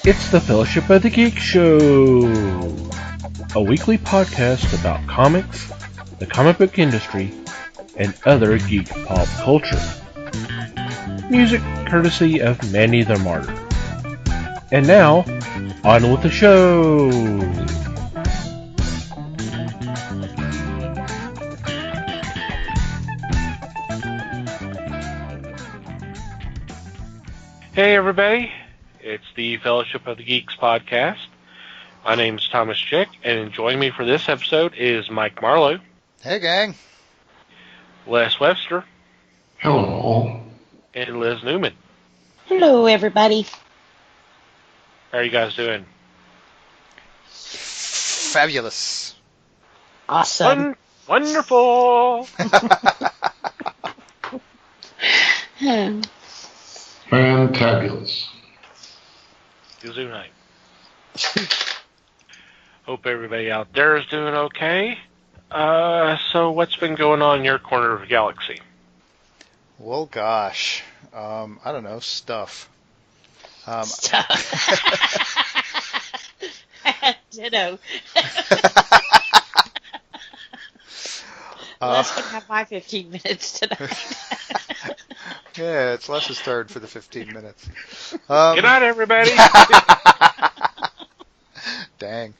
It's the Fellowship of the Geek Show, a weekly podcast about comics, the comic book industry, and other geek pop culture. Music courtesy of Manny the Martyr. And now, on with the show! Hey everybody, it's the Fellowship of the Geeks podcast. My name's Thomas Chick, and joining me for this episode is Mike Marlowe. Hey gang. Les Webster. Hello. And Liz Newman. Hello everybody. How are you guys doing? Fabulous. Awesome. Wonderful! Fantabulous. Kazoo night. Hope everybody out there is doing okay. So what's been going on in your corner of the galaxy? Well, gosh. I don't know, stuff. Ditto. Les can have my 15 minutes tonight. Yeah, it's Les's turn for the 15 minutes. Good night, everybody! Dang.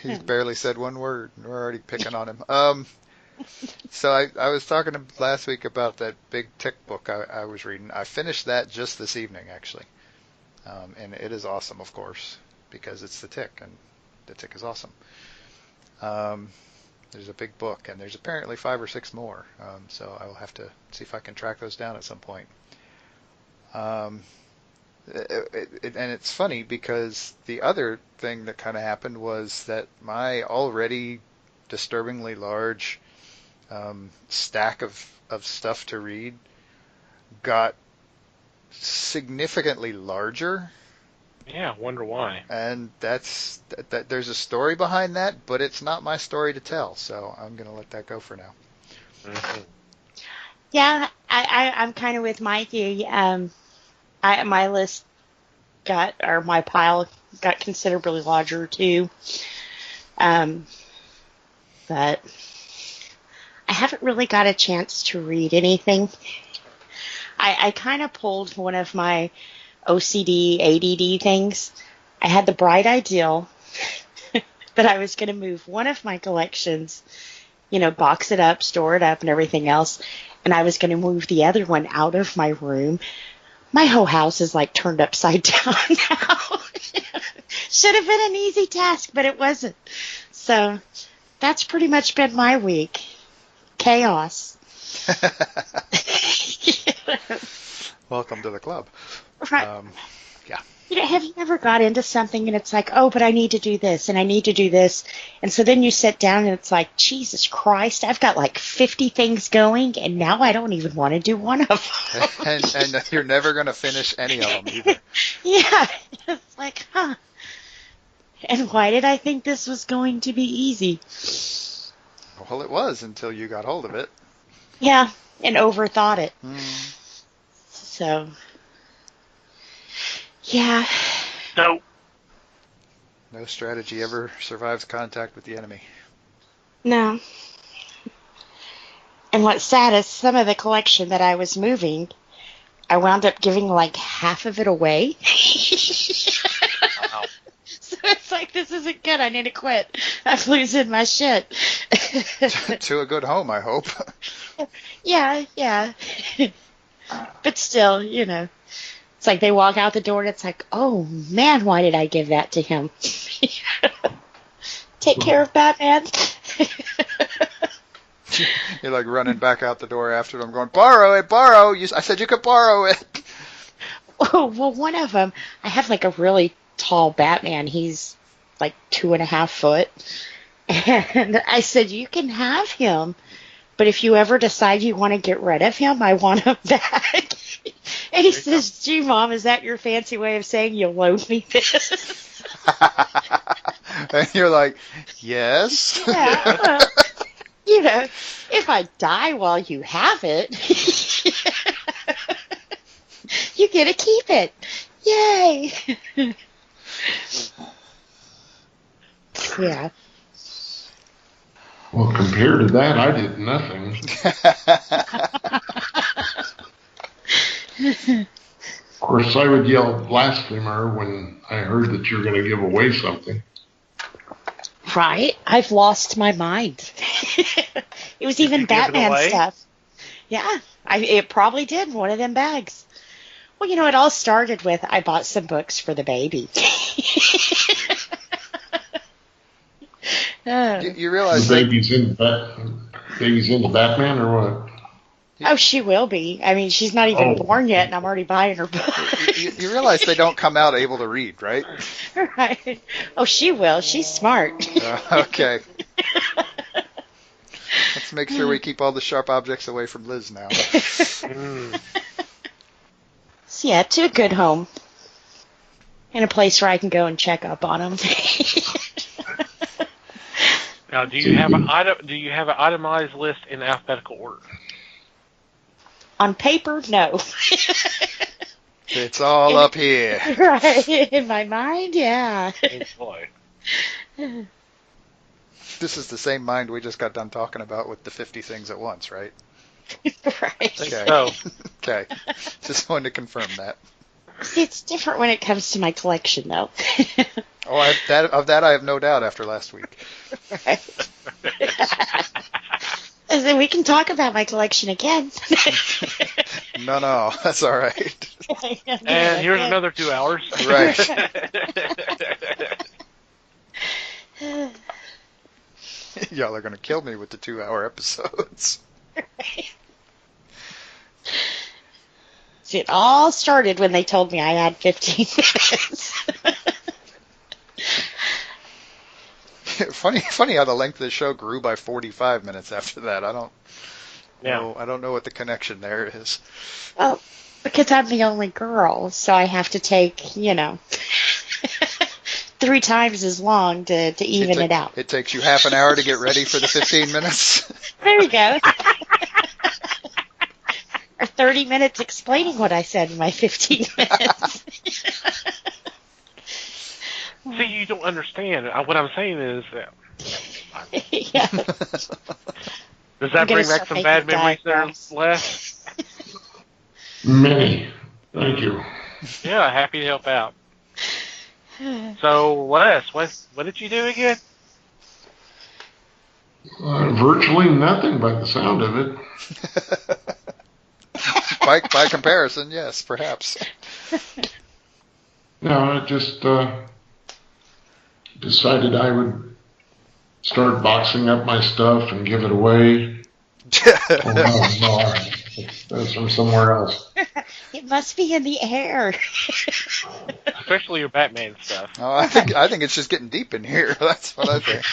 He's barely said one word, and we're already picking on him. So I was talking last week about that big Tick book I was reading. I finished that just this evening, actually. And it is awesome, of course, because it's the Tick, and the Tick is awesome. There's a big book, and there's apparently 5 or 6 more. So I will have to see if I can track those down at some point. And it's funny because the other thing that kind of happened was that my already disturbingly large stack of stuff to read got significantly larger. Yeah, wonder why. And that there's a story behind that, but it's not my story to tell, so I'm going to let that go for now. Mm-hmm. Yeah, I'm kind of with Mikey. My list my pile got considerably larger too. But I haven't really got a chance to read anything. I kind of pulled one of my OCD, ADD things. I had the bright idea that I was going to move one of my collections, box it up, store it up, and everything else, and I was going to move the other one out of my room. My whole house is like turned upside down now. Should have been an easy task, but it wasn't. So that's pretty much been my week. Chaos. Welcome to the club. Right. Yeah. Have you ever got into something and it's like, oh, but I need to do this and I need to do this. And so then you sit down and it's like, Jesus Christ, I've got like 50 things going and now I don't even want to do one of them. and you're never going to finish any of them either. Yeah. It's like, huh. And why did I think this was going to be easy? Well, it was until you got hold of it. Yeah, and overthought it. So, yeah. No. No strategy ever survives contact with the enemy. No. And what's sad is some of the collection that I was moving, I wound up giving like half of it away. Wow. So it's like, this isn't good. I need to quit. I'm losing my shit. To a good home, I hope. Yeah. But still, it's like they walk out the door and it's like, oh man, why did I give that to him? Take care of Batman. You're like running back out the door after them going, borrow it. I said you could borrow it. Oh, well, one of them, I have like a really tall Batman. He's like 2.5 foot. And I said, you can have him. But if you ever decide you want to get rid of him, I want him back. And he says, gee, Mom, is that your fancy way of saying you'll loan me this? And you're like, yes. Yeah. If I die while you have it, you get to keep it. Yay! Yeah. Well, compared to that, I did nothing. Of course, I would yell blasphemer when I heard that you're going to give away something. Right? I've lost my mind. It was even you give it Batman away? stuff. Yeah, it probably did, one of them bags. Well, you know, it all started with I bought some books for the baby. You realize The that baby's into Batman or what? Oh, she will be. I mean, she's not even born yet, and I'm already buying her books. you realize they don't come out able to read, right? Right. Oh, she will. She's smart. Okay. Let's make sure we keep all the sharp objects away from Liz now. So, yeah, to a good home. And a place where I can go and check up on them. Now, do you have an itemized list in alphabetical order? On paper, no. It's all up here. Right. In my mind, yeah. Oh, boy. This is the same mind we just got done talking about with the 50 things at once, right? Right. Okay. So, Okay. Just wanted to confirm that. See, it's different when it comes to my collection, though. Oh, of that I have no doubt after last week. Right. And then we can talk about my collection again. No, that's all right. and here's another 2 hours. Right. Y'all are going to kill me with the 2-hour episodes. See, it all started when they told me I had 15 minutes. Funny how the length of the show grew by 45 minutes after that. I don't know what the connection there is. Well, because I'm the only girl, so I have to take, 3 times as long to even it out. It takes you half an hour to get ready for the 15 minutes. There you go. Or 30 minutes explaining what I said in my 15 minutes. See, you don't understand. What I'm saying is that. Yeah. Does that bring back start some bad making memories there, diagrams. Les? Many. Thank you. Yeah, happy to help out. So, Les, what did you do again? Virtually nothing by the sound of it. By comparison, yes, perhaps. No, I just decided I would start boxing up my stuff and give it away. Oh, no, that's from somewhere else. It must be in the air. Especially your Batman stuff. Oh, I think it's just getting deep in here. That's what I think.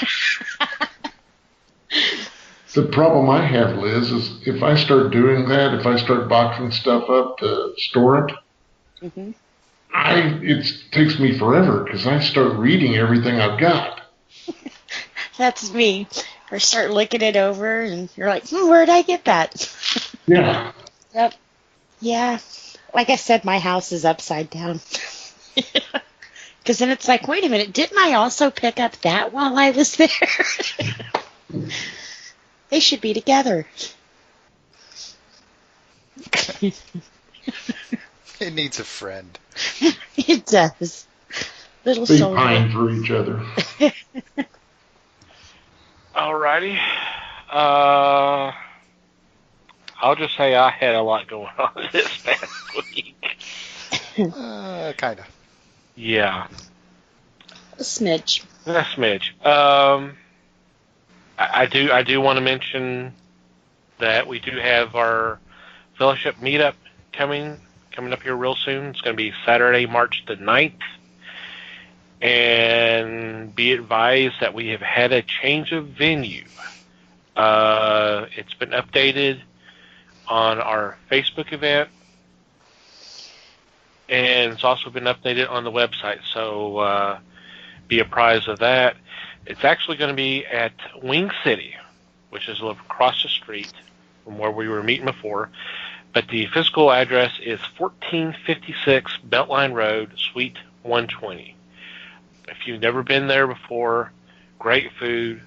The problem I have, Liz, is if I start doing that, if I start boxing stuff up to store it, Mm-hmm. it takes me forever because I start reading everything I've got. That's me. Or start looking it over, and you're like, where'd I get that? Yeah. Yep. Yeah. Like I said, my house is upside down. Because then it's like, wait a minute, didn't I also pick up that while I was there? They should be together. It needs a friend. It does. Little They soul. pine for each other. Alrighty. I'll just say I had a lot going on this past week. Kind of. Yeah. A smidge. A smidge. I do want to mention that we do have our fellowship meetup coming up here real soon. It's going to be Saturday, March the 9th. And be advised that we have had a change of venue. It's been updated on our Facebook event. And it's also been updated on the website. So be apprised of that. It's actually going to be at Wing City, which is across the street from where we were meeting before. But the physical address is 1456 Beltline Road, Suite 120. If you've never been there before, great food.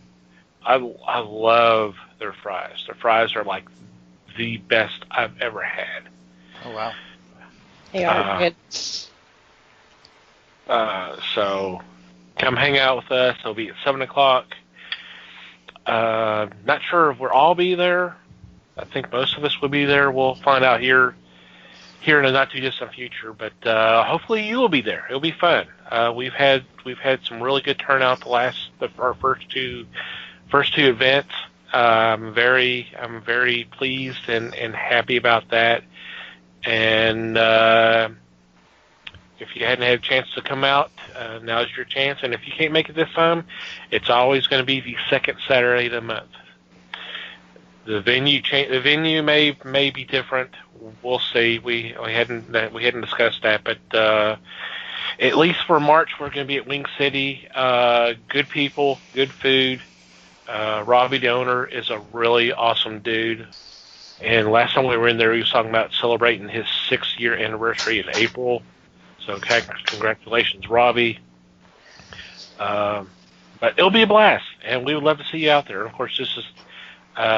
I love their fries. Their fries are like the best I've ever had. Oh, wow. They are good. So come hang out with us. It'll be at 7 o'clock. Not sure if we'll all be there. I think most of us will be there. We'll find out here in the not too distant future. But hopefully you'll be there. It'll be fun. We've had some really good turnout our first two events. I'm very pleased and happy about that. And if you hadn't had a chance to come out, now's your chance. And if you can't make it this time, it's always going to be the second Saturday of the month. The venue may be different. We'll see. We hadn't discussed that, but at least for March, we're going to be at Wing City. Good people, good food. Robbie, the owner, is a really awesome dude. And last time we were in there, he was talking about celebrating his 6-year anniversary in April. So congratulations, Robbie. But it'll be a blast, and we would love to see you out there. Of course, this is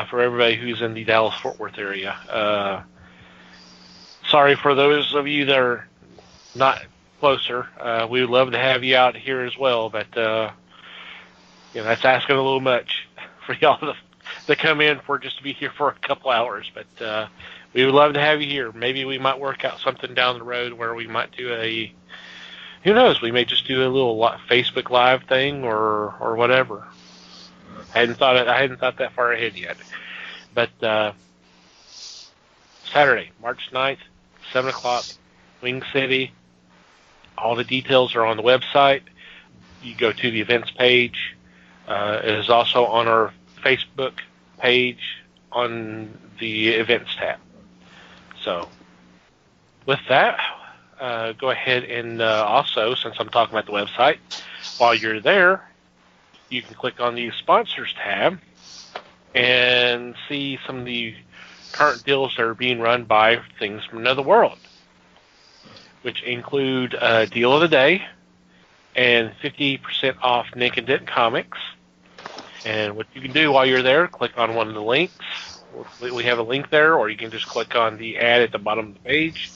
for everybody who's in the Dallas-Fort Worth area. Sorry for those of you that are not closer. We would love to have you out here as well, but that's asking a little much for y'all to come in just to be here for a couple hours. But we would love to have you here. Maybe we might work out something down the road where we might do who knows, we may just do a little Facebook Live thing or whatever. I hadn't thought that far ahead yet. But Saturday, March 9th, 7 o'clock, Wing City. All the details are on the website. You go to the events page. It is also on our Facebook page on the events tab. So with that, go ahead and also, since I'm talking about the website, while you're there, you can click on the sponsors tab and see some of the current deals that are being run by Things from Another World, which include Deal of the Day and 50% off Nick and Dent comics. And what you can do while you're there, click on one of the links. We have a link there, or you can just click on the ad at the bottom of the page.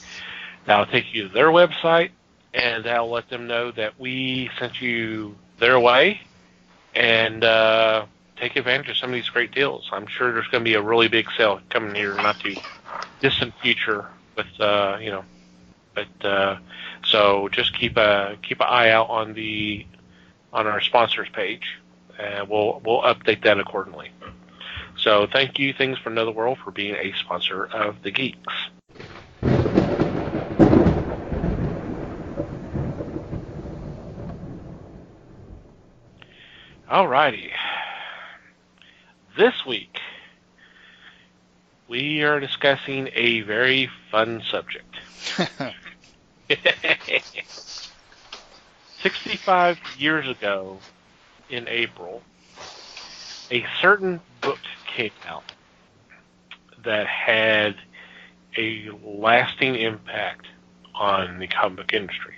That'll take you to their website, and that'll let them know that we sent you their way. And take advantage of some of these great deals. I'm sure there's going to be a really big sale coming here, not too distant future. With so just keep an eye out on our sponsors page, and we'll update that accordingly. So thank you, Things from Another World, for being a sponsor of the Geeks. Alrighty. This week, we are discussing a very fun subject. 65 years ago, in April, a certain book came out that had a lasting impact on the comic book industry.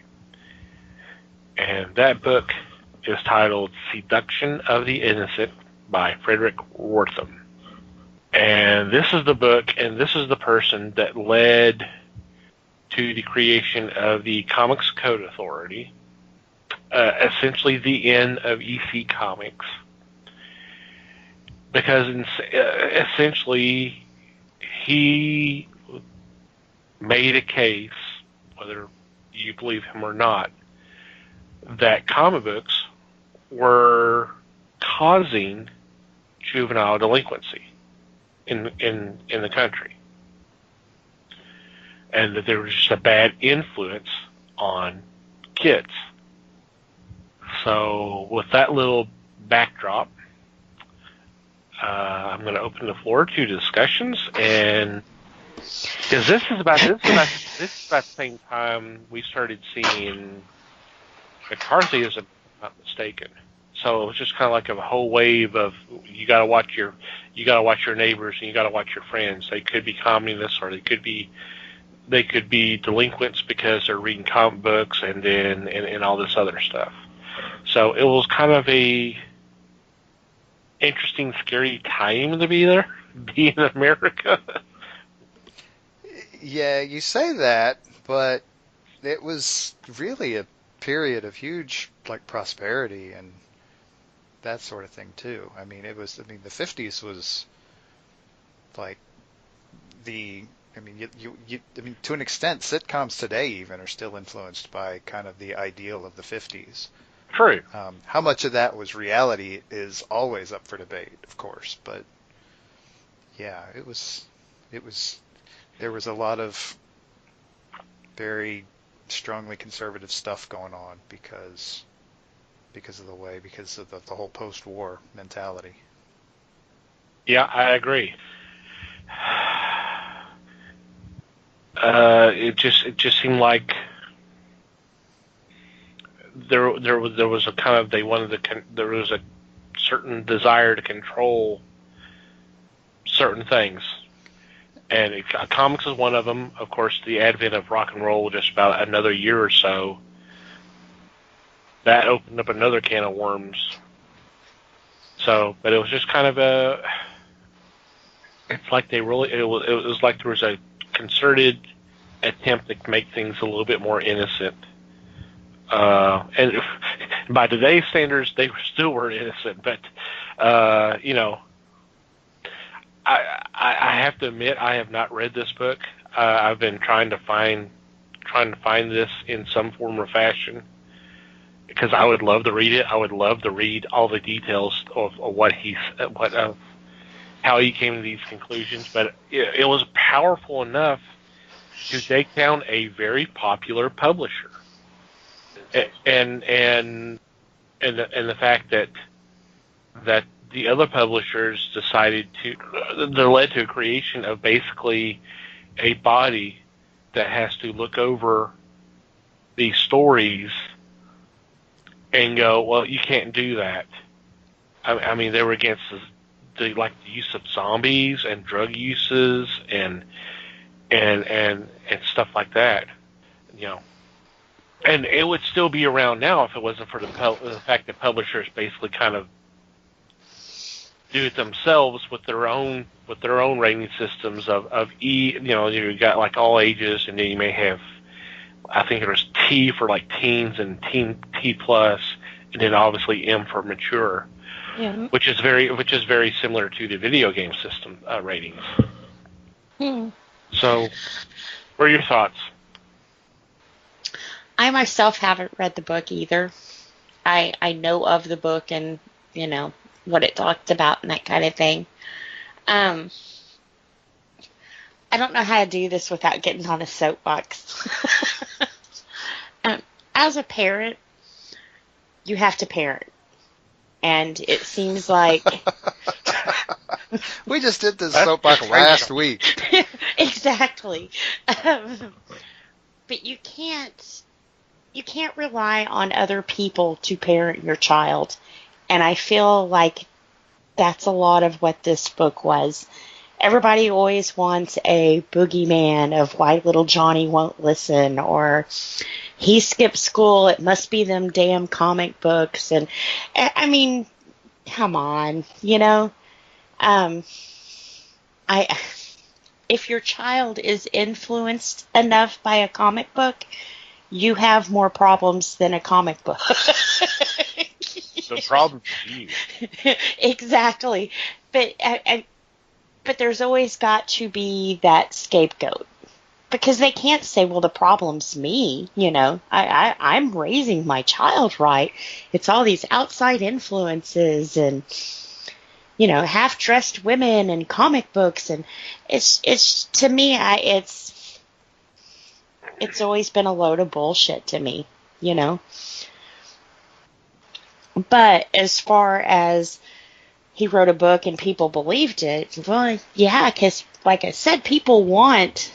And that book is titled Seduction of the Innocent by Frederick Wertham. And this is the book, and this is the person that led to the creation of the Comics Code Authority, essentially the end of EC Comics. Because essentially he made a case, whether you believe him or not, that comic books were causing juvenile delinquency in the country, and that there was just a bad influence on kids. So with that little backdrop, I'm going to open the floor to discussions, and because this is about the same time we started seeing McCarthyism, if I'm not mistaken. So it was just kind of like a whole wave of you got to watch your neighbors and you got to watch your friends. They could be communists or they could be delinquents because they're reading comic books and all this other stuff. So it was kind of a interesting, scary time to be there, be in America. Yeah, you say that, but it was really a period of huge prosperity and that sort of thing too. I mean, the 50s was like to an extent, sitcoms today even are still influenced by kind of the ideal of the 50s. True. How much of that was reality is always up for debate, of course, but yeah, there was a lot of very strongly conservative stuff going on because of the whole post-war mentality. Yeah, I agree. It just seemed like there was a kind of there was a certain desire to control certain things, and comics is one of them. Of course, the advent of rock and roll just about another year or so, that opened up another can of worms. So, but it was just kind of it's like it was like there was a concerted attempt to make things a little bit more innocent. And by today's standards, they still weren't innocent. But I have to admit, I have not read this book. I've been trying to find this in some form or fashion because I would love to read it. I would love to read all the details of how he came to these conclusions. But it was powerful enough to take down a very popular publisher. And the fact that the other publishers decided they're led to a creation of basically a body that has to look over these stories and go, well, you can't do that. I mean, they were against the use of zombies and drug uses and stuff like that, And it would still be around now if it wasn't for the fact that publishers basically kind of do it themselves with their own rating systems of E. You got like all ages, and then you may have, I think there's T for like teens and T plus, and then obviously M for mature, which is very similar to the video game system ratings. So, what are your thoughts? I myself haven't read the book either. I know of the book and, what it talked about and that kind of thing. I don't know how to do this without getting on a soapbox. As a parent, you have to parent. And it seems like... We just did this soapbox last week. Exactly. But you can't rely on other people to parent your child. And I feel like that's a lot of what this book was. Everybody always wants a boogeyman of why little Johnny won't listen, or he skipped school, it must be them damn comic books. And I mean, come on, if your child is influenced enough by a comic book, you have more problems than a comic book. The problem is you. Exactly. But there's always got to be that scapegoat. Because they can't say, well, the problem's me, I'm raising my child right. It's all these outside influences and, half-dressed women and comic books. And it's to me, it's always been a load of bullshit to me, But as far as he wrote a book and people believed it, well, yeah, because like I said, people want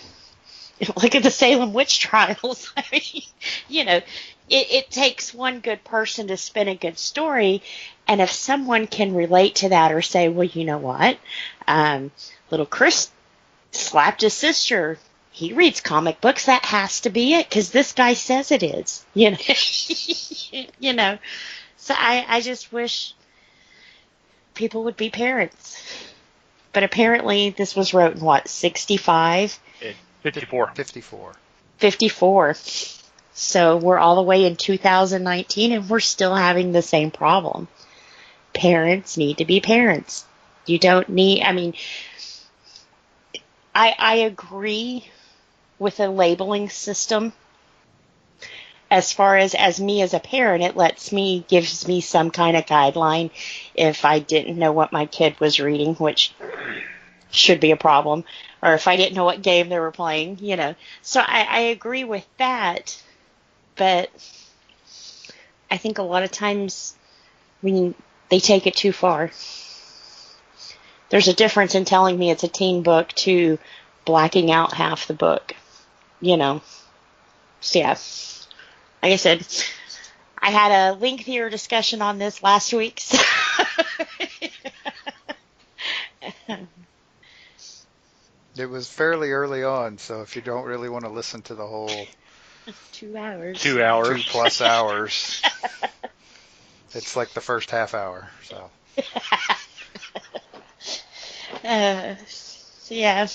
Look at the Salem witch trials. I mean, you know, it takes one good person to spin a good story, and if someone can relate to that or say, well, you know what, little Chris slapped his sister. He reads comic books. That has to be it because this guy says it is. You know, you know. So I just wish people would be parents. But apparently, this was wrote in what, 65? 54. 54. 54. So we're all the way in 2019, and we're still having the same problem. Parents need to be parents. You don't need. I mean, I agree with a labeling system. As far as me as a parent, it gives me some kind of guideline if I didn't know what my kid was reading, which should be a problem, or if I didn't know what game they were playing, you know. So I agree with that, but I think a lot of times they take it too far. There's a difference in telling me it's a teen book to blacking out half the book, you know. So yeah. Like I said, I had a lengthier discussion on this last week. So It was fairly early on, so if you don't really want to listen to the whole 2 hours. 2 hours. 2+ hours, it's like the first half hour. So So yeah.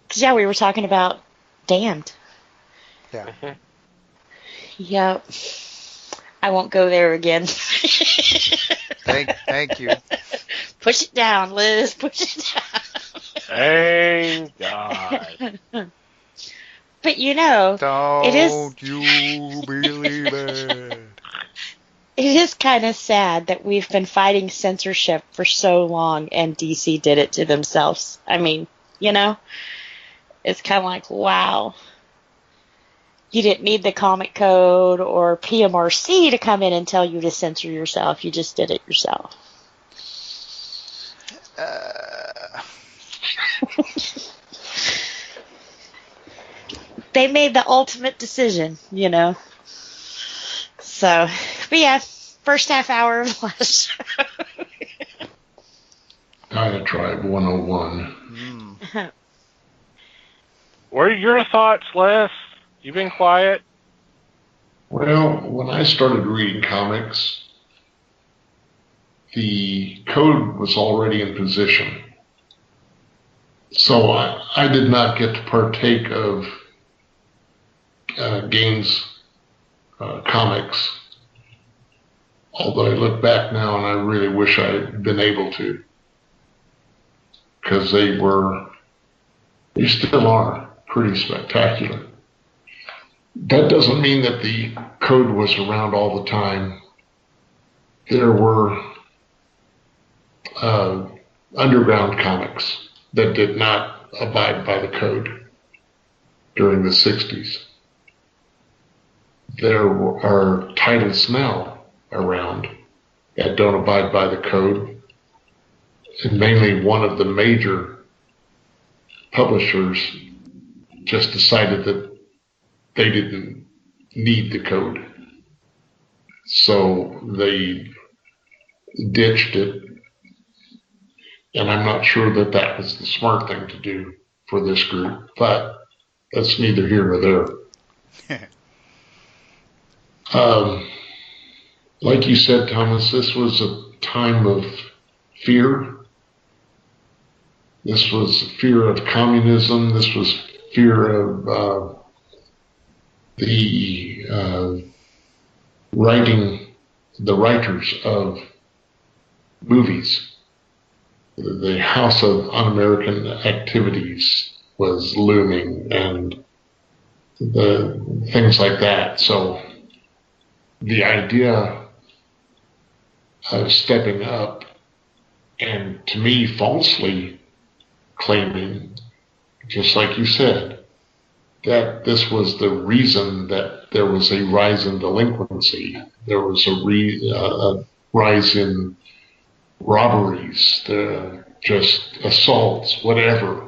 'Cause, yeah, we were talking about Damned. yeah. Yep. I won't go there again. Thank you. Push it down, Liz. Push it down. Thank God. But you know, Don't you believe it? it is kind of sad that we've been fighting censorship for so long and DC did it to themselves. I mean, you know, it's kind of like, wow. You didn't need the Comic Code or PMRC to come in and tell you to censor yourself. You just did it yourself. They made the ultimate decision, you know. So, but yeah, first half hour of the last show. Diatribe 101. What are your thoughts, Les? You've been quiet. Well, when I started reading comics, the code was already in position. So I did not get to partake of Gaines comics. Although I look back now and I really wish I had been able to. Because they still are pretty spectacular. That doesn't mean that the code was around all the time. There were underground comics that did not abide by the code during the 60s. There are titles now around that don't abide by the code, and mainly one of the major publishers just decided that they didn't need the code. So they ditched it. And I'm not sure that that was the smart thing to do for this group, but that's neither here nor there. Like you said, Thomas, this was a time of fear. This was fear of communism. This was fear of the writers of movies. The House of Un-American Activities was looming and the things like that. So the idea of stepping up and, to me, falsely claiming, just like you said, that this was the reason that there was a rise in delinquency, there was a rise in robberies, just assaults, whatever.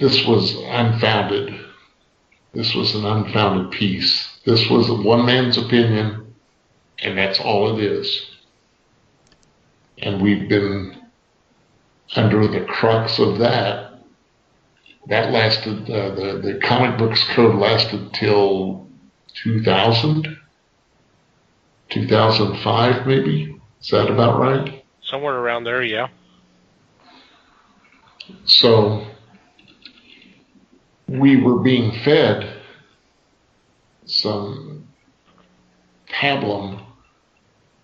this was unfounded. This was an unfounded piece. This was one man's opinion, and that's all it is. And we've been under the crux of that. That lasted, the comic books code lasted till 2000, 2005 maybe? Is that about right? Somewhere around there, yeah. So we were being fed some pablum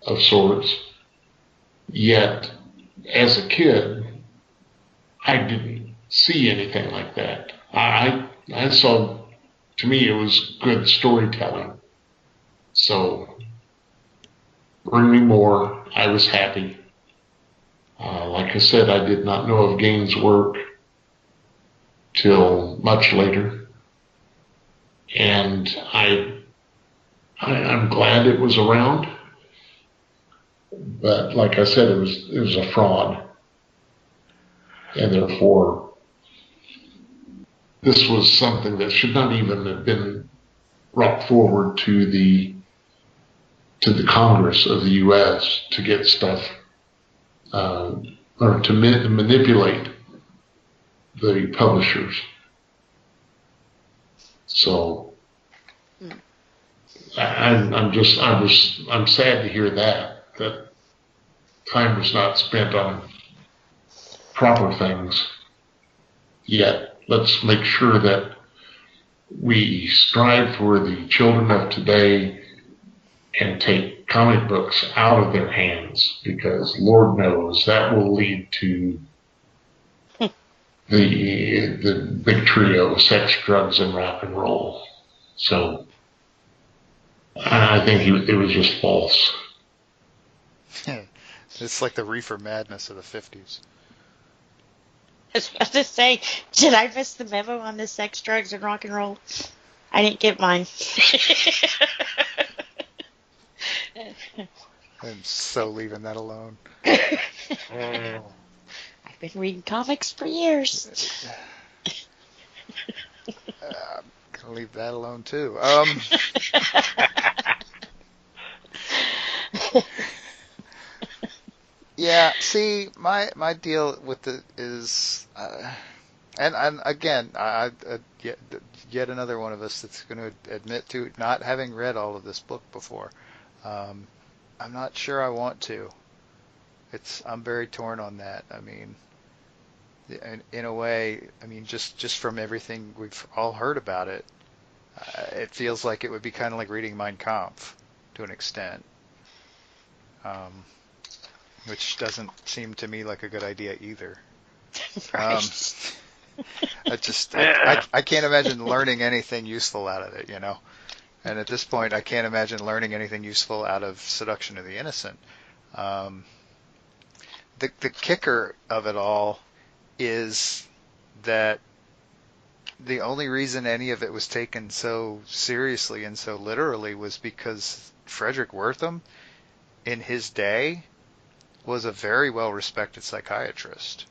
of sorts, yet as a kid, I didn't see anything like that. I saw, to me, it was good storytelling. So, bring me more. I was happy. Like I said, I did not know of Gaines' work till much later. And I'm glad it was around. But like I said, it was a fraud. And therefore, this was something that should not even have been brought forward to the Congress of the U.S. to get stuff, or to manipulate the publishers. So I'm sad to hear that time was not spent on proper things yet. Let's make sure that we strive for the children of today and take comic books out of their hands, because Lord knows that will lead to the big trio: sex, drugs, and rock and roll. So I think it was just false. It's like the reefer madness of the 50s. I was about to say, did I miss the memo on the sex, drugs, and rock and roll? I didn't get mine. I'm so leaving that alone. I've been reading comics for years. I'm gonna leave that alone too. Yeah. See, my deal with it is, and again, yet another one of us that's going to admit to not having read all of this book before. I'm not sure I want to. I'm very torn on that. I mean, in a way, I mean, just from everything we've all heard about it, it feels like it would be kind of like reading Mein Kampf to an extent, which doesn't seem to me like a good idea either. Right. I can't imagine learning anything useful out of it, you know. And at this point, I can't imagine learning anything useful out of Seduction of the Innocent. The kicker of it all is that the only reason any of it was taken so seriously and so literally was because Frederick Wertham, in his day, was a very well-respected psychiatrist,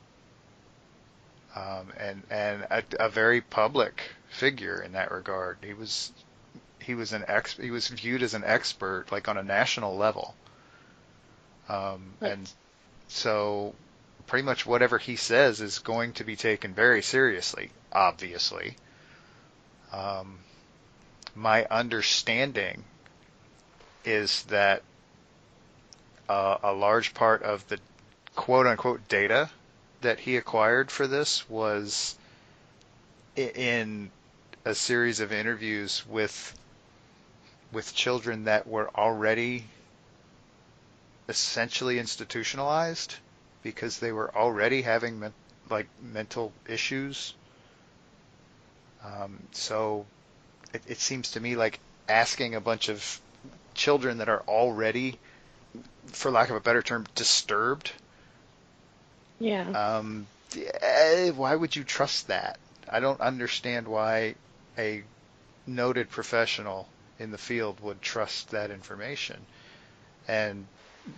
and a very public figure in that regard. He was viewed as an expert, like on a national level, and so pretty much whatever he says is going to be taken very seriously, obviously. My understanding is that a large part of the quote-unquote data that he acquired for this was in a series of interviews with children that were already essentially institutionalized because they were already having mental issues. So it seems to me like asking a bunch of children that are already, for lack of a better term, disturbed. Yeah. Why would you trust that? I don't understand why a noted professional in the field would trust that information and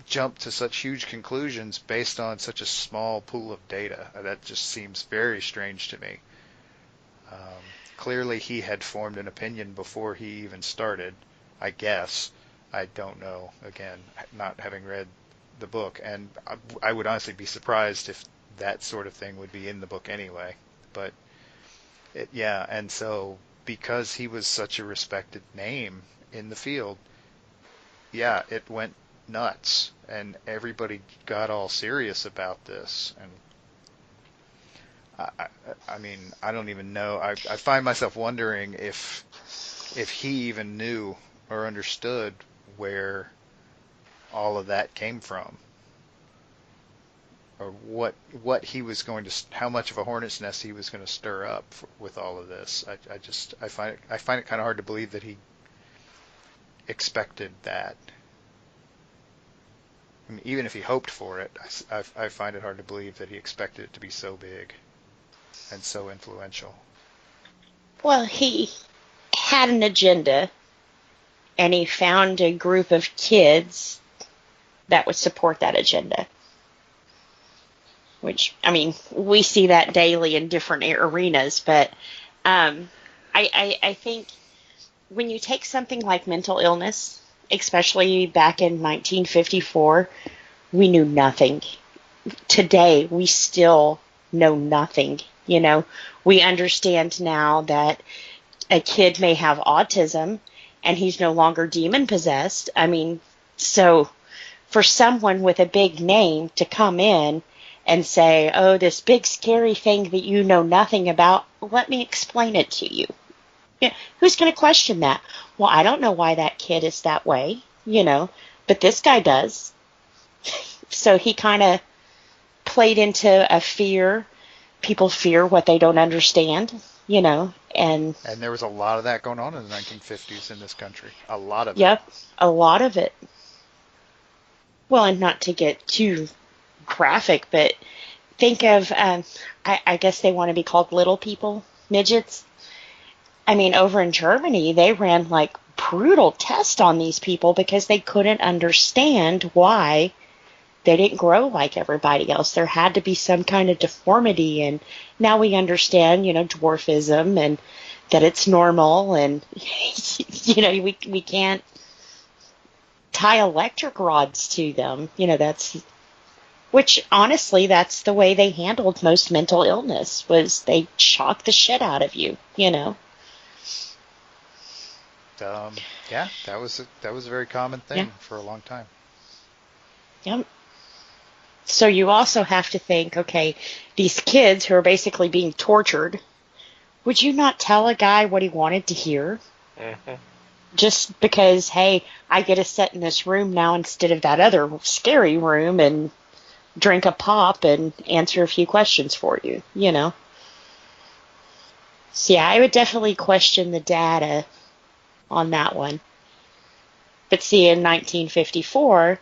jump to such huge conclusions based on such a small pool of data. That just seems very strange to me. Clearly, he had formed an opinion before he even started, I guess. I don't know, again, not having read the book, and I would honestly be surprised if that sort of thing would be in the book anyway. But, yeah, and so because he was such a respected name in the field, yeah, it went nuts, and everybody got all serious about this, and I mean, I don't even know. I find myself wondering if he even knew or understood where all of that came from, or what he was going to, how much of a hornet's nest he was going to stir up with all of this. I find it kind of hard to believe that he expected that. I mean, even if he hoped for it, I find it hard to believe that he expected it to be so big and so influential. Well, he had an agenda, and he found a group of kids that would support that agenda. Which, I mean, we see that daily in different arenas, but I think when you take something like mental illness, especially back in 1954, we knew nothing. Today, we still know nothing. You know, we understand now that a kid may have autism and he's no longer demon possessed. I mean, so for someone with a big name to come in and say, oh, this big scary thing that you know nothing about, let me explain it to you. Yeah, who's going to question that? Well, I don't know why that kid is that way, you know, but this guy does. So he kind of played into a fear. People fear what they don't understand, you know, and there was a lot of that going on in the 1950s in this country. A lot of it. Yep, a lot of it. Well, and not to get too graphic, but think of, I guess they want to be called little people, midgets. I mean, over in Germany, they ran like brutal tests on these people because they couldn't understand why they didn't grow like everybody else. There had to be some kind of deformity, and now we understand, you know, dwarfism and that it's normal, and you know, we can't tie electric rods to them. You know, which honestly, that's the way they handled most mental illness, was they shock the shit out of you, you know. Yeah, that was a very common thing for a long time. Yep. So you also have to think, okay, these kids who are basically being tortured, would you not tell a guy what he wanted to hear? Mm-hmm. Just because, hey, I get to sit in this room now instead of that other scary room and drink a pop and answer a few questions for you, you know? So yeah, I would definitely question the data on that one. But see, in 1954,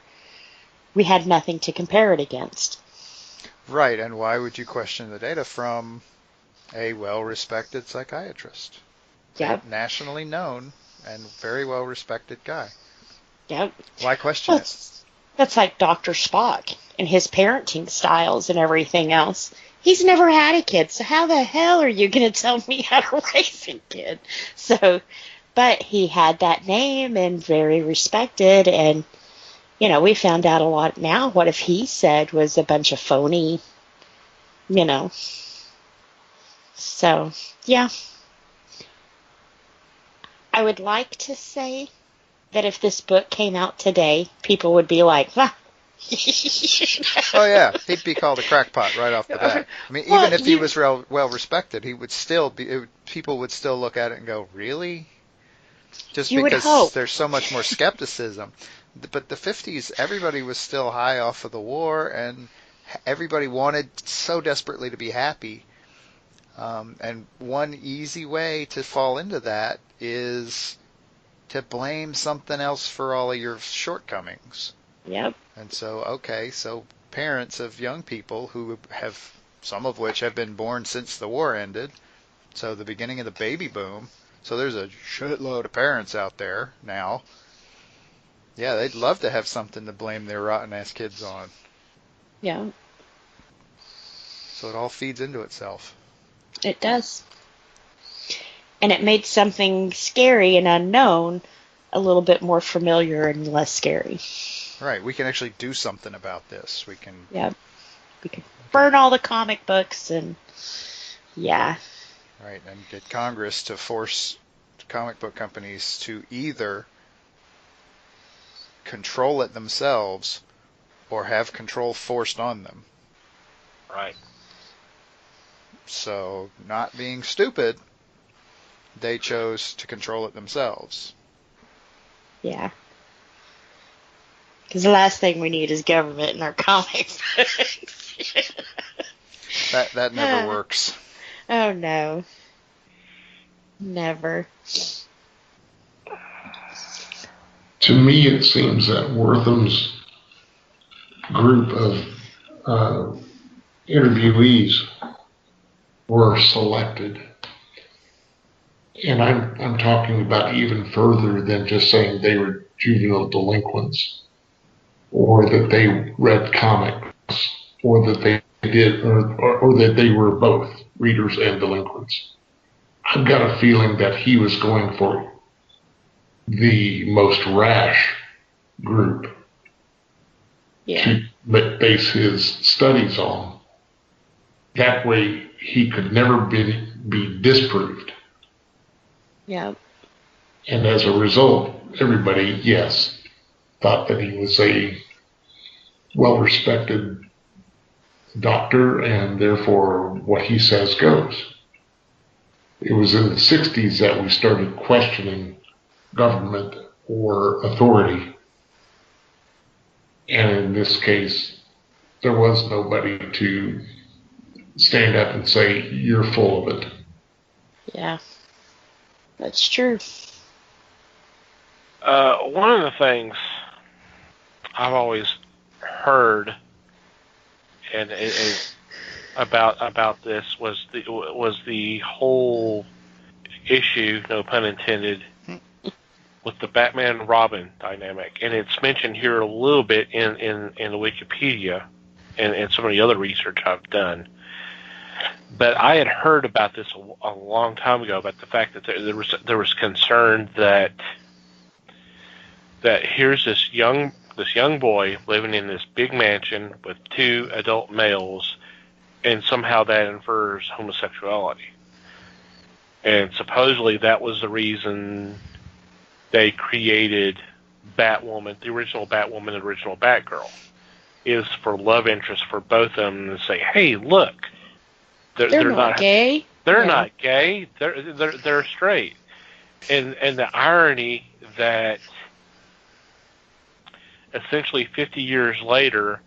we had nothing to compare it against. Right, and why would you question the data from a well-respected psychiatrist? Yep. A nationally known and very well-respected guy. Yep. Why question it? That's like Dr. Spock and his parenting styles and everything else. He's never had a kid, so how the hell are you going to tell me how to raise a kid? So, but he had that name and very respected, and, you know, we found out a lot now. What if he said was a bunch of phony, you know? So, yeah. I would like to say that if this book came out today, people would be like, ah. Oh yeah, he'd be called a crackpot right off the bat. I mean, even if he was well respected, he would still be. People would still look at it and go, "Really?" Just because there's so much more skepticism. But the 50s, everybody was still high off of the war, and everybody wanted so desperately to be happy. And one easy way to fall into that is to blame something else for all of your shortcomings. Yep. And so parents of young people who have, some of which have been born since the war ended, so the beginning of the baby boom, so there's a shitload of parents out there now. Yeah, they'd love to have something to blame their rotten-ass kids on. Yeah. So it all feeds into itself. It does. And it made something scary and unknown a little bit more familiar and less scary. Right. We can actually do something about this. We can. Yeah. We can burn all the comic books and, yeah. Right. And get Congress to force comic book companies to either control it themselves or have control forced on them. Right. So, not being stupid, they chose to control it themselves. Yeah. Because the last thing we need is government in our comics. That never works. Oh, no. Never. To me, it seems that Wortham's group of interviewees were selected. And I'm talking about even further than just saying they were juvenile delinquents, or that they read comics, or that they did, or that they were both readers and delinquents. I've got a feeling that he was going for the most rash group to base his studies on. That way he could never be disproved. Yeah. And as a result, everybody, yes, thought that he was a well-respected doctor, and therefore what he says goes. It was in the 60s that we started questioning government or authority. And in this case, there was nobody to stand up and say, you're full of it. Yeah. That's true. One of the things I've always heard and about this was the whole issue, no pun intended, with the Batman and Robin dynamic, and it's mentioned here a little bit in the Wikipedia and some of the other research I've done. But I had heard about this a long time ago, about the fact that there was concern that here's this young boy living in this big mansion with two adult males, and somehow that infers homosexuality. And supposedly that was the reason they created Batwoman, the original Batwoman, and the original Batgirl, is for love interest for both of them to say, hey, look, they're not gay. They're not gay. They're straight. And the irony that essentially 50 years later,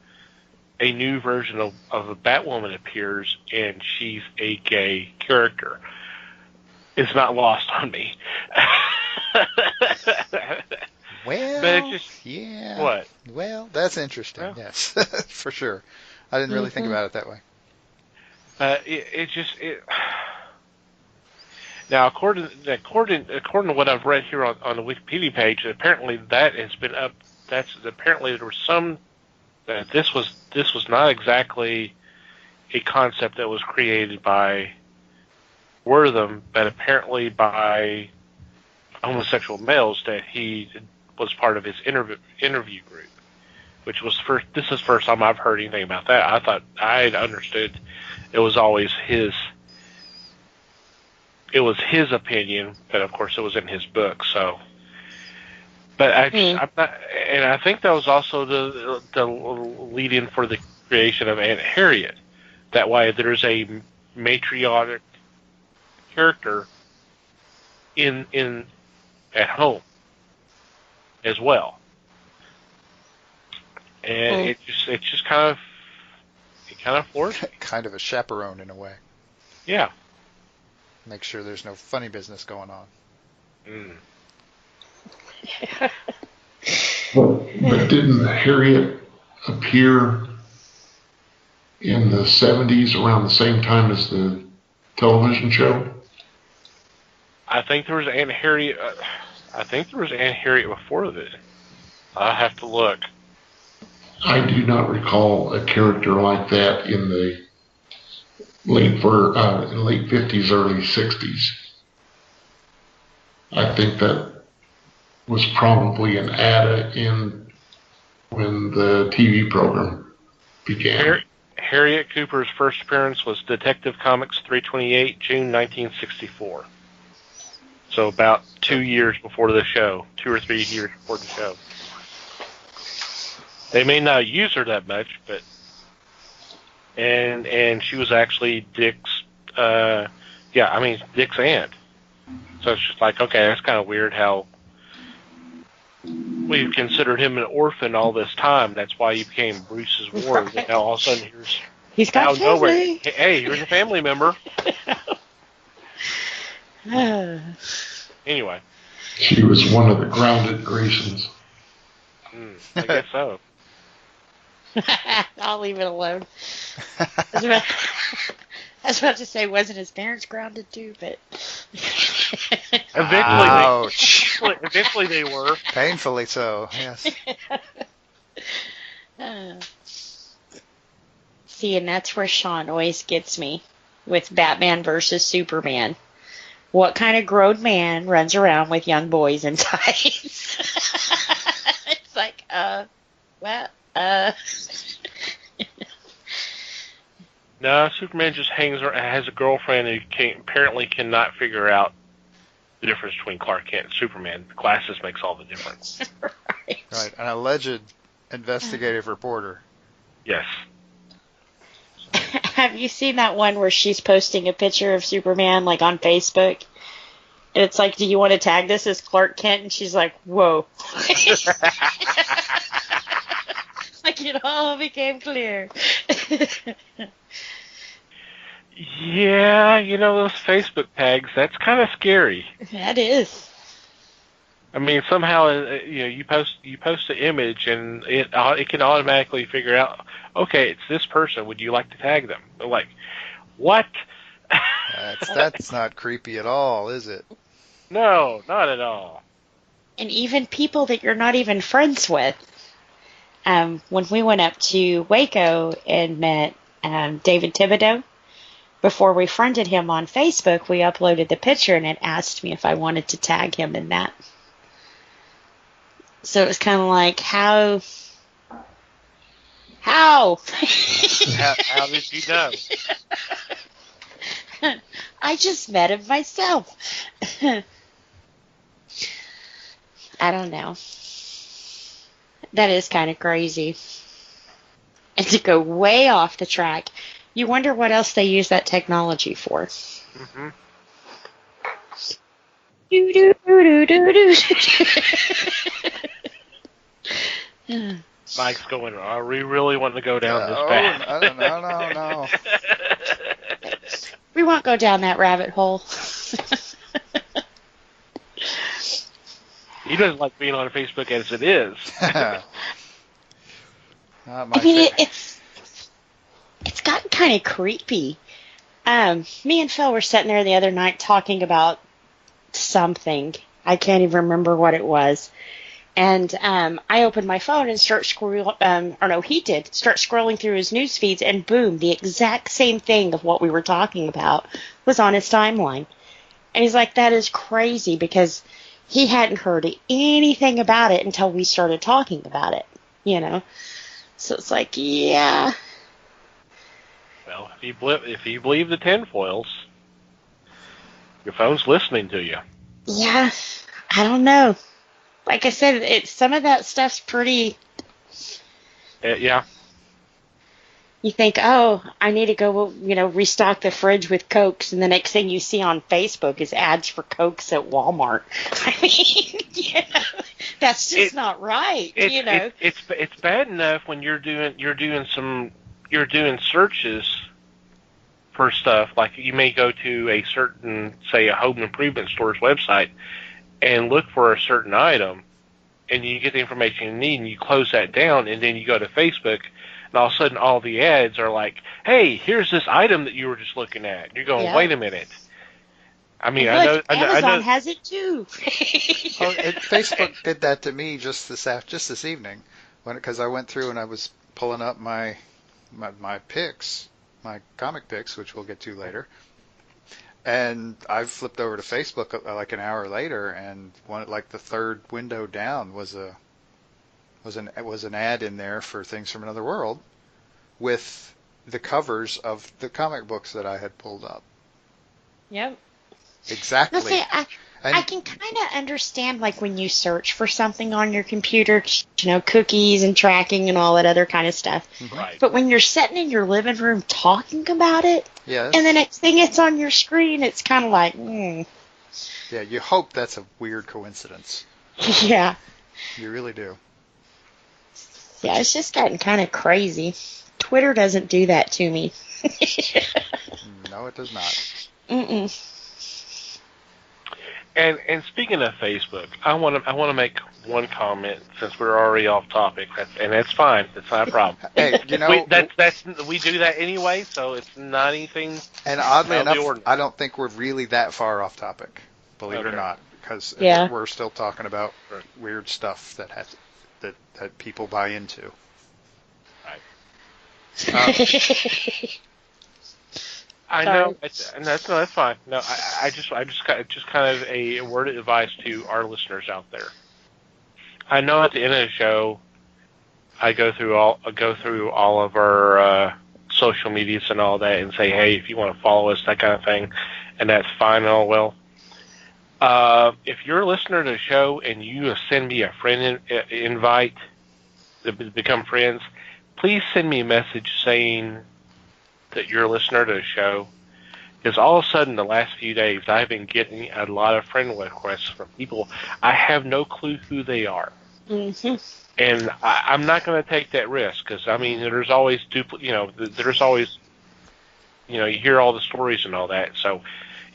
a new version of a Batwoman appears, and she's a gay character. It's not lost on me. Well, but it just, yeah. What? Well, that's interesting. Yeah. Yes, for sure. I didn't really think about it that way. Now, according to what I've read here on the Wikipedia page, apparently that has been up. Apparently there was some that this was not exactly a concept that was created by Wortham, but apparently by homosexual males that he was part of his interview group, which was first. This is the first time I've heard anything about that. I thought I had understood it was always his. It was his opinion, but of course it was in his book. So, but I'm not, and I think that was also the lead-in for the creation of Aunt Harriet. That way, there's a matriarch character in at home as well, and it just kind of floors me. Kind of a chaperone in a way. Yeah. Make sure there's no funny business going on. But didn't Harriet appear in the 70s around the same time as the television show? I think there was Aunt Harriet. I think there was Aunt Harriet before this. I'll have to look. I do not recall a character like that in the late 50s, early 60s. I think that was probably an ad in when the TV program began. Harriet Cooper's first appearance was Detective Comics 328, June 1964. So about 2 years before the show, 2 or 3 years before the show. They may not use her that much, but and she was actually Dick's Dick's aunt. So it's just like, okay, that's kind of weird how we've considered him an orphan all this time. That's why he became Bruce's ward. Right. And now all of a sudden he's got out of nowhere, family. hey, here's a family member. Anyway. She was one of the grounded Graysons. I guess so. I'll leave it alone. I was about to say, wasn't his parents grounded too? But eventually they were. Painfully so, yes. See, and that's where Sean always gets me with Batman versus Superman. What kind of grown man runs around with young boys inside? It's like, No, Superman just has a girlfriend who apparently cannot figure out the difference between Clark Kent and Superman. The glasses makes all the difference. Right, an alleged investigative reporter. Yes. Have you seen that one where she's posting a picture of Superman, like, on Facebook? And it's like, do you want to tag this as Clark Kent? And she's like, whoa. Like, it all became clear. Yeah, those Facebook tags, that's kind of scary. That is. I mean, somehow, you post an image and it can automatically figure out, okay, it's this person. Would you like to tag them? They're like, what? That's not creepy at all, is it? No, not at all. And even people that you're not even friends with. When we went up to Waco and met David Thibodeau, before we friended him on Facebook, we uploaded the picture and it asked me if I wanted to tag him in that. So it was kind of like, how? How did you know? I just met him myself. I don't know. That is kind of crazy. And to go way off the track, you wonder what else they use that technology for. Mm-hmm. Mike's going, are we really wanting to go down this path? No. We won't go down that rabbit hole. He doesn't like being on Facebook as it is. It's gotten kind of creepy. Me and Phil were sitting there the other night talking about something. I can't even remember what it was. And I opened my phone and start scrolling through his news feeds, and boom, the exact same thing of what we were talking about was on his timeline. And he's like, that is crazy, because he hadn't heard anything about it until we started talking about it, So it's like, yeah. Well, if you believe the tinfoils, your phone's listening to you. Yeah, I don't know. Like I said, some of that stuff's pretty... Yeah. You think, oh, I need to go, restock the fridge with Cokes, and the next thing you see on Facebook is ads for Cokes at Walmart. I mean, that's just not right, It's bad enough when you're doing searches for stuff, like you may go to a certain, say, a home improvement store's website and look for a certain item, and you get the information you need, and you close that down, and then you go to Facebook, and all of a sudden all the ads are like, hey, here's this item that you were just looking at. And you're going, wait a minute. I mean, look, Amazon has it too. Facebook did that to me just this evening, because I went through and I was pulling up my picks, my comic picks, which we'll get to later. And I flipped over to Facebook like an hour later, and like the third window down was an ad in there for Things from Another World with the covers of the comic books that I had pulled up. Yep. Exactly. No, see, I can kind of understand, like, when you search for something on your computer, cookies and tracking and all that other kind of stuff. Right. But when you're sitting in your living room talking about it, Yes. and the next thing it's on your screen, it's kind of like, Yeah, you hope that's a weird coincidence. yeah. You really do. Yeah, it's just gotten kind of crazy. Twitter doesn't do that to me. No, it does not. Mm-mm. And speaking of Facebook, I want to make one comment since we're already off topic, and that's fine. That's not a problem. Hey, We do that anyway, so it's not anything. And oddly out of the enough, ordinary. I don't think we're really that far off topic, believe it or Okay. not, because Yeah. we're still talking about Right. weird stuff that people buy into. I Sorry. know, and that's fine. No, I just kind of a word of advice to our listeners out there. I know at the end of the show, I go through all of our social medias and all that, and say, hey, if you want to follow us, that kind of thing, and that's fine and all well. If you're a listener to the show and you send me a friend invite to become friends, please send me a message saying that you're a listener to the show. Because all of a sudden, the last few days, I've been getting a lot of friend requests from people I have no clue who they are. Mm-hmm. And I'm not going to take that risk because, I mean, there's always there's always, you hear all the stories and all that. So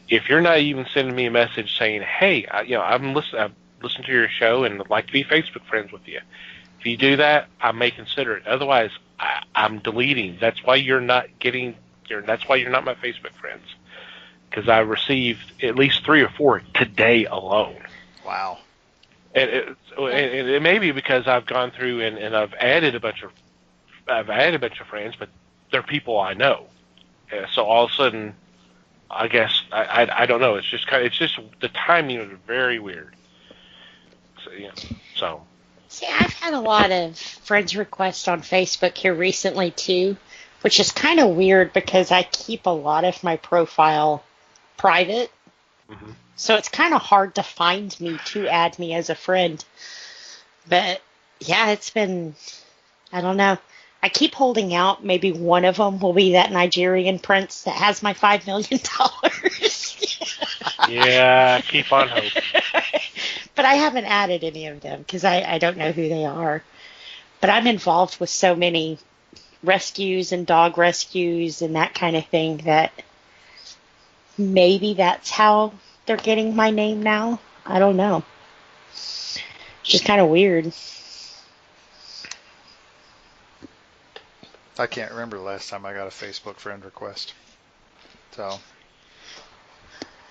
if you're not even sending me a message saying, hey, I've listened to your show and would like to be Facebook friends with you. If you do that, I may consider it. Otherwise, I'm deleting. That's why you're not That's why you're not my Facebook friends. Because I received at least 3 or 4 today alone. Wow. And it may be because I've gone through and I've added a bunch of friends, but they're people I know. So all of a sudden, I guess I don't know. It's just the timing is very weird. So. See, I've had a lot of friends requests on Facebook here recently, too, which is kind of weird because I keep a lot of my profile private. Mm-hmm. So it's kind of hard to find me to add me as a friend. But, yeah, it's been, I don't know. I keep holding out. Maybe one of them will be that Nigerian prince that has my $5 million. Yeah, keep on hoping. But I haven't added any of them because I don't know who they are. But I'm involved with so many rescues and dog rescues and that kind of thing that maybe that's how they're getting my name now. I don't know. It's just kind of weird. I can't remember the last time I got a Facebook friend request. So,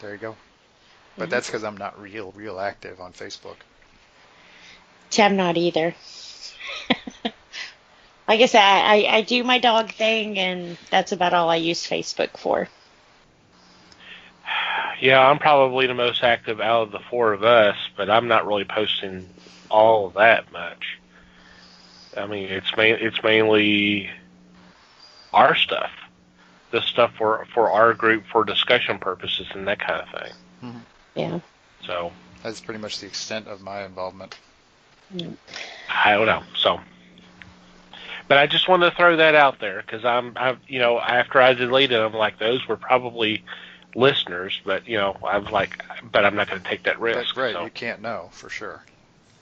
there you go. But that's because I'm not real active on Facebook. See, I'm not either. Like I said, I do my dog thing, and that's about all I use Facebook for. Yeah, I'm probably the most active out of the 4 of us, but I'm not really posting all of that much. I mean, it's mainly our stuff, the stuff for our group for discussion purposes and that kind of thing. Mm-hmm. Yeah. So that's pretty much the extent of my involvement. I don't know. So, but I just wanted to throw that out there because after I deleted them, like those were probably listeners, but I was like, but I'm not going to take that risk. That's right. So. You can't know for sure.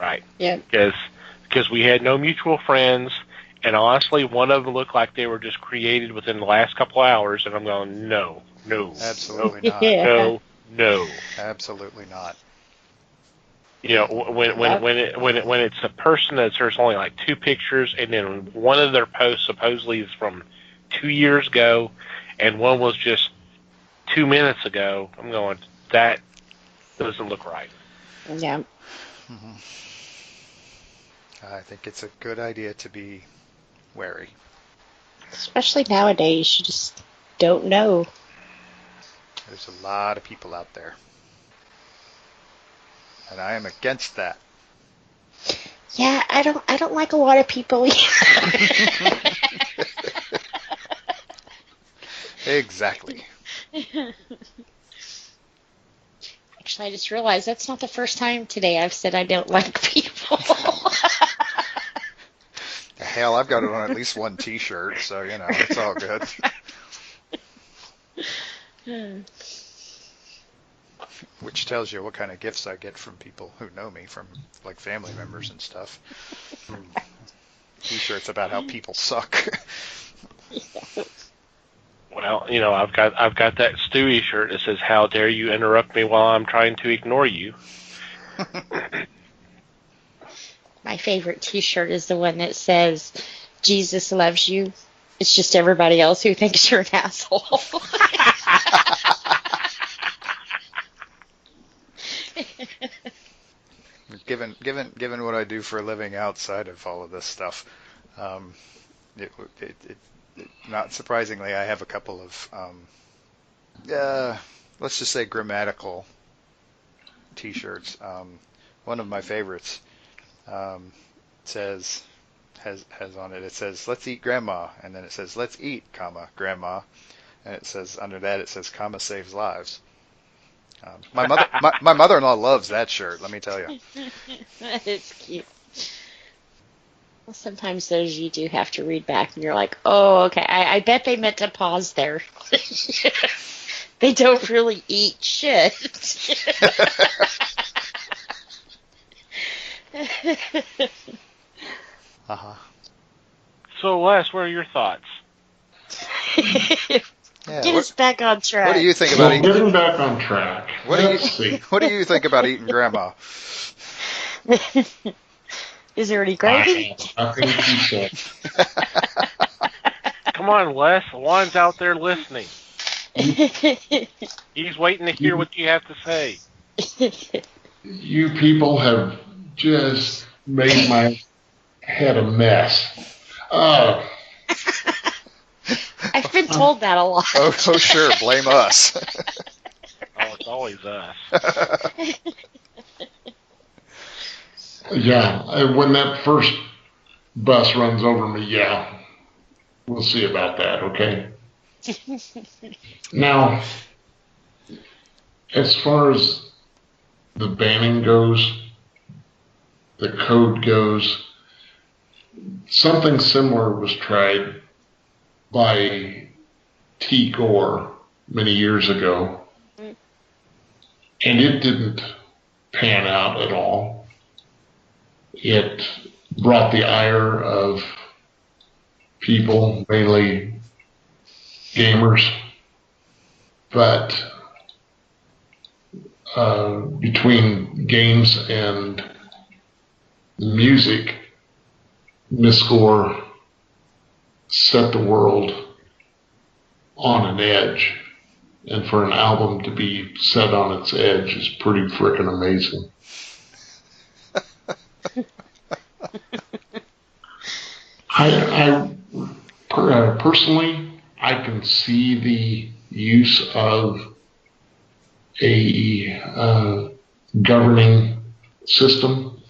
Right. Yeah. Because we had no mutual friends, and honestly, one of them looked like they were just created within the last couple hours, and I'm going, no, absolutely not. Yeah. No. Absolutely not. When it's a person that there's only like 2 pictures, and then one of their posts supposedly is from 2 years ago, and one was just 2 minutes ago, I'm going, that doesn't look right. Yeah. Mm-hmm. I think it's a good idea to be wary. Especially nowadays, you just don't know. There's a lot of people out there. And I am against that. Yeah, I don't like a lot of people either. Exactly. Actually, I just realized that's not the first time today I've said I don't like people. Hell, I've got it on at least one T-shirt, so it's all good. Which tells you what kind of gifts I get from people who know me, from like family members and stuff. T-shirts about how people suck. Well, I've got that Stewie shirt that says, "How dare you interrupt me while I'm trying to ignore you." My favorite T-shirt is the one that says, "Jesus loves you. It's just everybody else who thinks you're an asshole." Given what I do for a living outside of all of this stuff, not surprisingly, I have a couple of, let's just say, grammatical T-shirts. One of my favorites has on it. It says, "Let's eat grandma," and then it says, "Let's eat, comma, grandma," and it says under that it says, "Comma saves lives." My mother-in-law loves that shirt. Let me tell you. That is cute. Well, sometimes those you do have to read back, and you're like, "Oh, okay. I bet they meant to pause there." They don't really eat shit. Uh-huh. So, Les, what are your thoughts? Yeah, Get us back on track. What do you think about eating? Getting back on track. What do you think about eating grandma? Is there any gravy? Nothing to say. Come on, Les. Juan's out there listening. He's waiting to hear what you have to say. You people have just made my head a mess. I've been told that a lot. Oh, sure. Blame us. Oh, it's always us. Yeah, when that first bus runs over me, yeah, we'll see about that, okay? Now, as far as the banning goes, the code goes, something similar was tried by T. Gore many years ago, and it didn't pan out at all. It brought the ire of people, mainly gamers, but between games and music, Miss Gore set the world on an edge, and for an album to be set on its edge is pretty frickin' amazing. Personally, I can see the use of a governing system,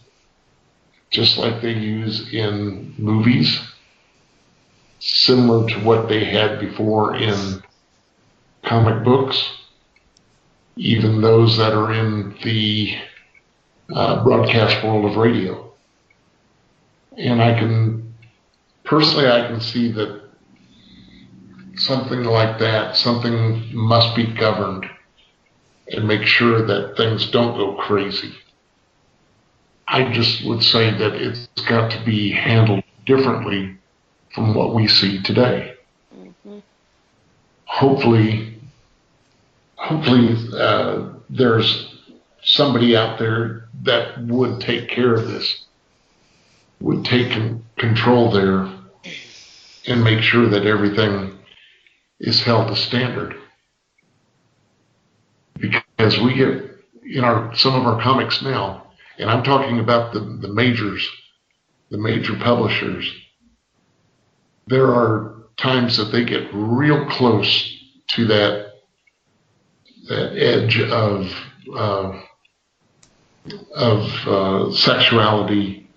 just like they use in movies, similar to what they had before in comic books, even those that are in the broadcast world of radio. And I can see that something like that, something must be governed and make sure that things don't go crazy. I just would say that it's got to be handled differently from what we see today. Mm-hmm. Hopefully, there's somebody out there that would take care of this, would take control there and make sure that everything is held to standard. Because we get in some of our comics now, and I'm talking about the majors, the major publishers, there are times that they get real close to that edge of sexuality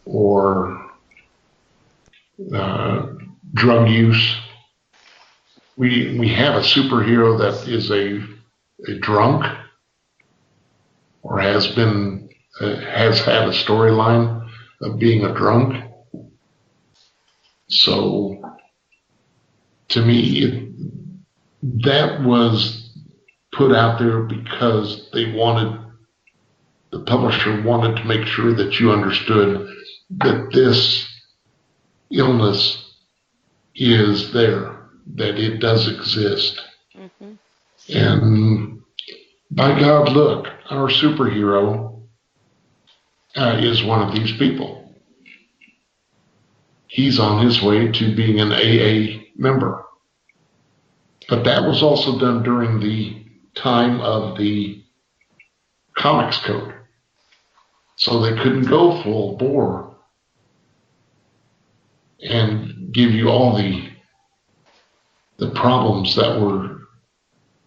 or drug use. We have a superhero that is a drunk or has had a storyline of being a drunk. So to me, that was put out there because the publisher wanted to make sure that you understood that this illness is there, that it does exist. Mm-hmm. And by God, look, our superhero is one of these people. He's on his way to being an AA member. But that was also done during the time of the Comics Code. So they couldn't go full bore and give you all the problems that were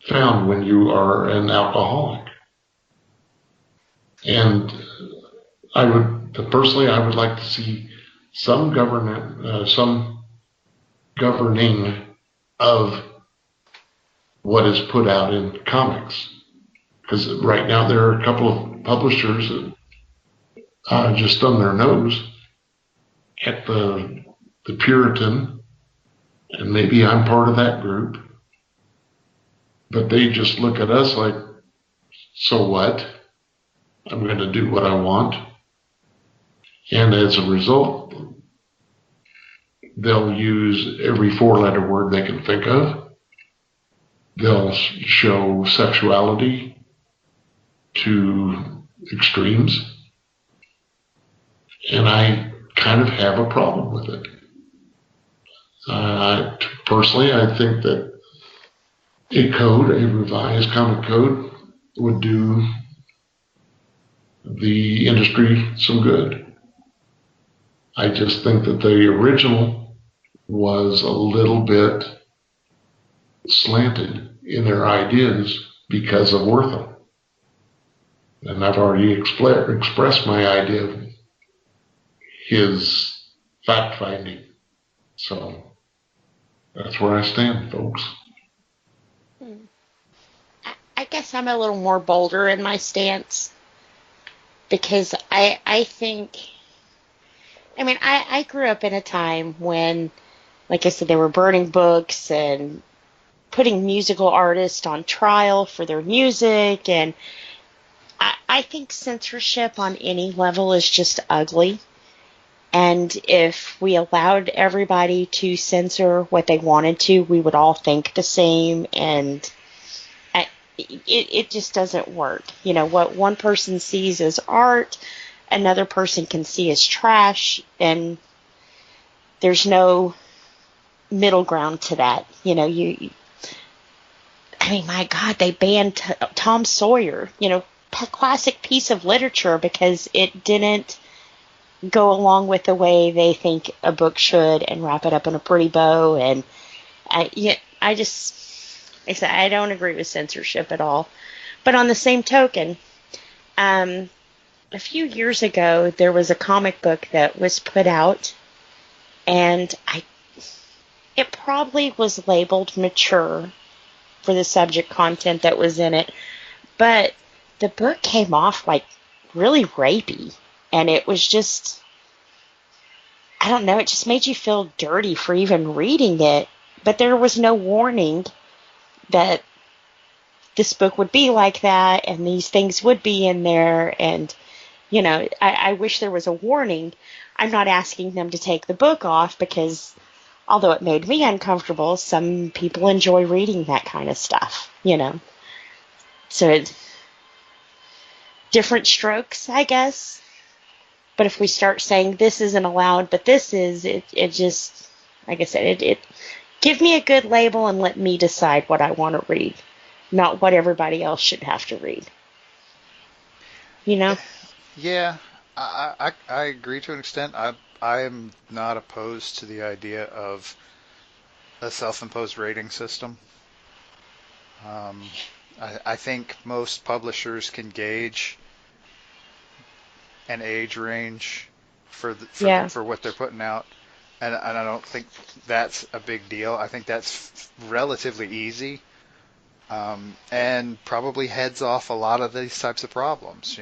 found when you are an alcoholic. And I would like to see some governing of what is put out in comics. Because right now there are a couple of publishers that just thumb their nose at the Puritan, and maybe I'm part of that group, but they just look at us like, so what? I'm going to do what I want. And as a result, they'll use every four-letter word they can think of. They'll show sexuality to extremes. And I kind of have a problem with it. Personally, I think that a revised comic code, would do the industry some good. I just think that the original was a little bit slanted in their ideas because of Wertham. And I've already expressed my idea of his fact-finding. So that's where I stand, folks. I guess I'm a little more bolder in my stance because I think, I grew up in a time when, like I said, they were burning books and putting musical artists on trial for their music, and I think censorship on any level is just ugly. And if we allowed everybody to censor what they wanted to, we would all think the same, and it just doesn't work. You know, what one person sees as art, another person can see as trash, and there's no middle ground to that. You know, my God, they banned Tom Sawyer, classic piece of literature because it didn't go along with the way they think a book should and wrap it up in a pretty bow. And I don't agree with censorship at all. But on the same token, a few years ago, there was a comic book that was put out, and it probably was labeled mature for the subject content that was in it, but the book came off like really rapey, and it was just, I don't know, it just made you feel dirty for even reading it, but there was no warning that this book would be like that and these things would be in there. And I wish there was a warning. I'm not asking them to take the book off because although it made me uncomfortable, some people enjoy reading that kind of stuff, so it's different strokes, I guess. But if we start saying this isn't allowed but this is, it just, like I said, it give me a good label and let me decide what I want to read, not what everybody else should have to read. Yeah, I agree to an extent. I am not opposed to the idea of a self-imposed rating system. I think most publishers can gauge an age range Yeah. for what they're putting out, and I don't think that's a big deal. I think that's relatively easy, and probably heads off a lot of these types of problems.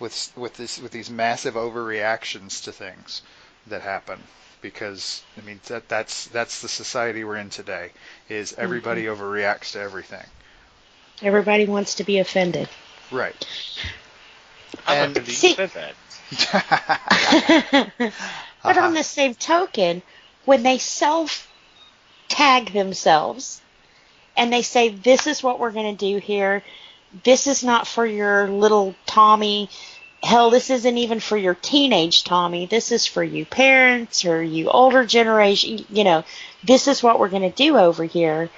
With these massive overreactions to things that happen. Because I mean that's the society we're in today. Is everybody overreacts to everything? Everybody wants to be offended. Right. I'm And offended you said that. But on the same token, when they self-tag themselves and they say, this is what we're going to do here, this is not for your little Tommy, hell, this isn't even for your teenage Tommy, this is for you parents or you older generation, this is what we're going to do over here.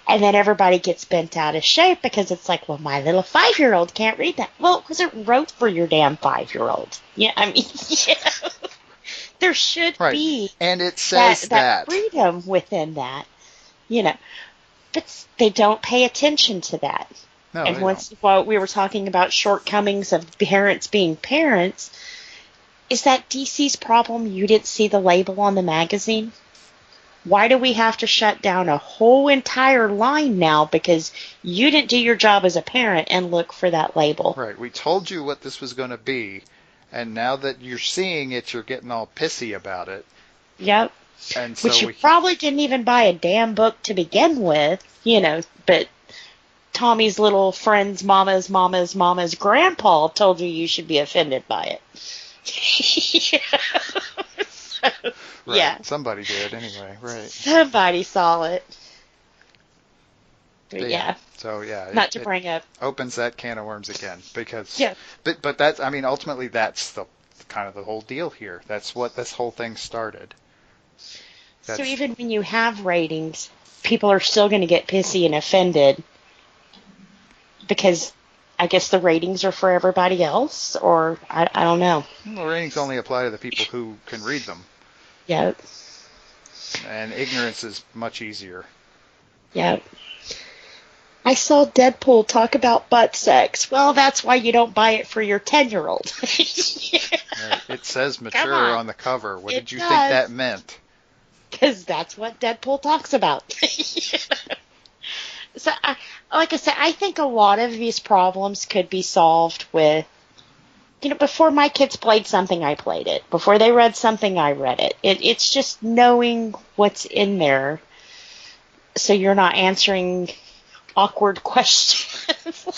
And then everybody gets bent out of shape because it's like, well, my little 5-year-old can't read that. Well, because it wrote for your damn 5-year-old. Yeah, I mean, there should be and it says that freedom within that, but they don't pay attention to that. No, and while we were talking about shortcomings of parents being parents, is that DC's problem you didn't see the label on the magazine? Why do we have to shut down a whole entire line now because you didn't do your job as a parent and look for that label? Right. We told you what this was going to be, and now that you're seeing it, you're getting all pissy about it. Yep. And so which you probably didn't even buy a damn book to begin with, but Tommy's little friend's mama's grandpa told you should be offended by it. Right. Yeah. Somebody did anyway, right. Somebody saw it. But yeah. So yeah. Not to bring up. Opens that can of worms again because. Yeah. But that's, I mean, ultimately that's the kind of the whole deal here. That's what this whole thing started. So even when you have ratings, people are still going to get pissy and offended because I guess the ratings are for everybody else, or I don't know. Well, ratings only apply to the people who can read them. Yep. And ignorance is much easier. Yep. I saw Deadpool talk about butt sex. Well, that's why you don't buy it for your 10-year-old. Right. It says mature on the cover. What did you think that meant? Because that's what Deadpool talks about. So, like I said, I think a lot of these problems could be solved with, before my kids played something, I played it. Before they read something, I read it. It's just knowing what's in there so you're not answering awkward questions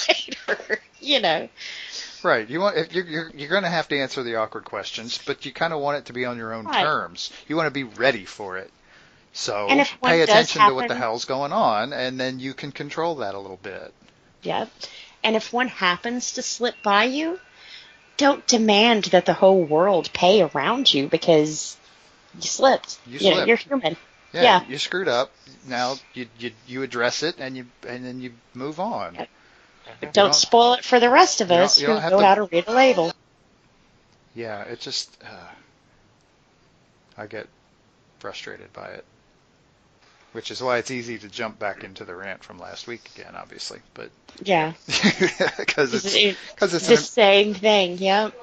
later, Right. You're going to have to answer the awkward questions, but you kind of want it to be on your own terms. You want to be ready for it. So pay attention to what the hell's going on, and then you can control that a little bit. Yep. And if one happens to slip by you, don't demand that the whole world pay around you because you slipped. You're human. Yeah. You screwed up. Now you address it and then you move on. Yep. But don't spoil it for the rest of us who know how to read a label. Yeah, it just I get frustrated by it. Which is why it's easy to jump back into the rant from last week again, obviously. But yeah, because it's the same thing. Yep.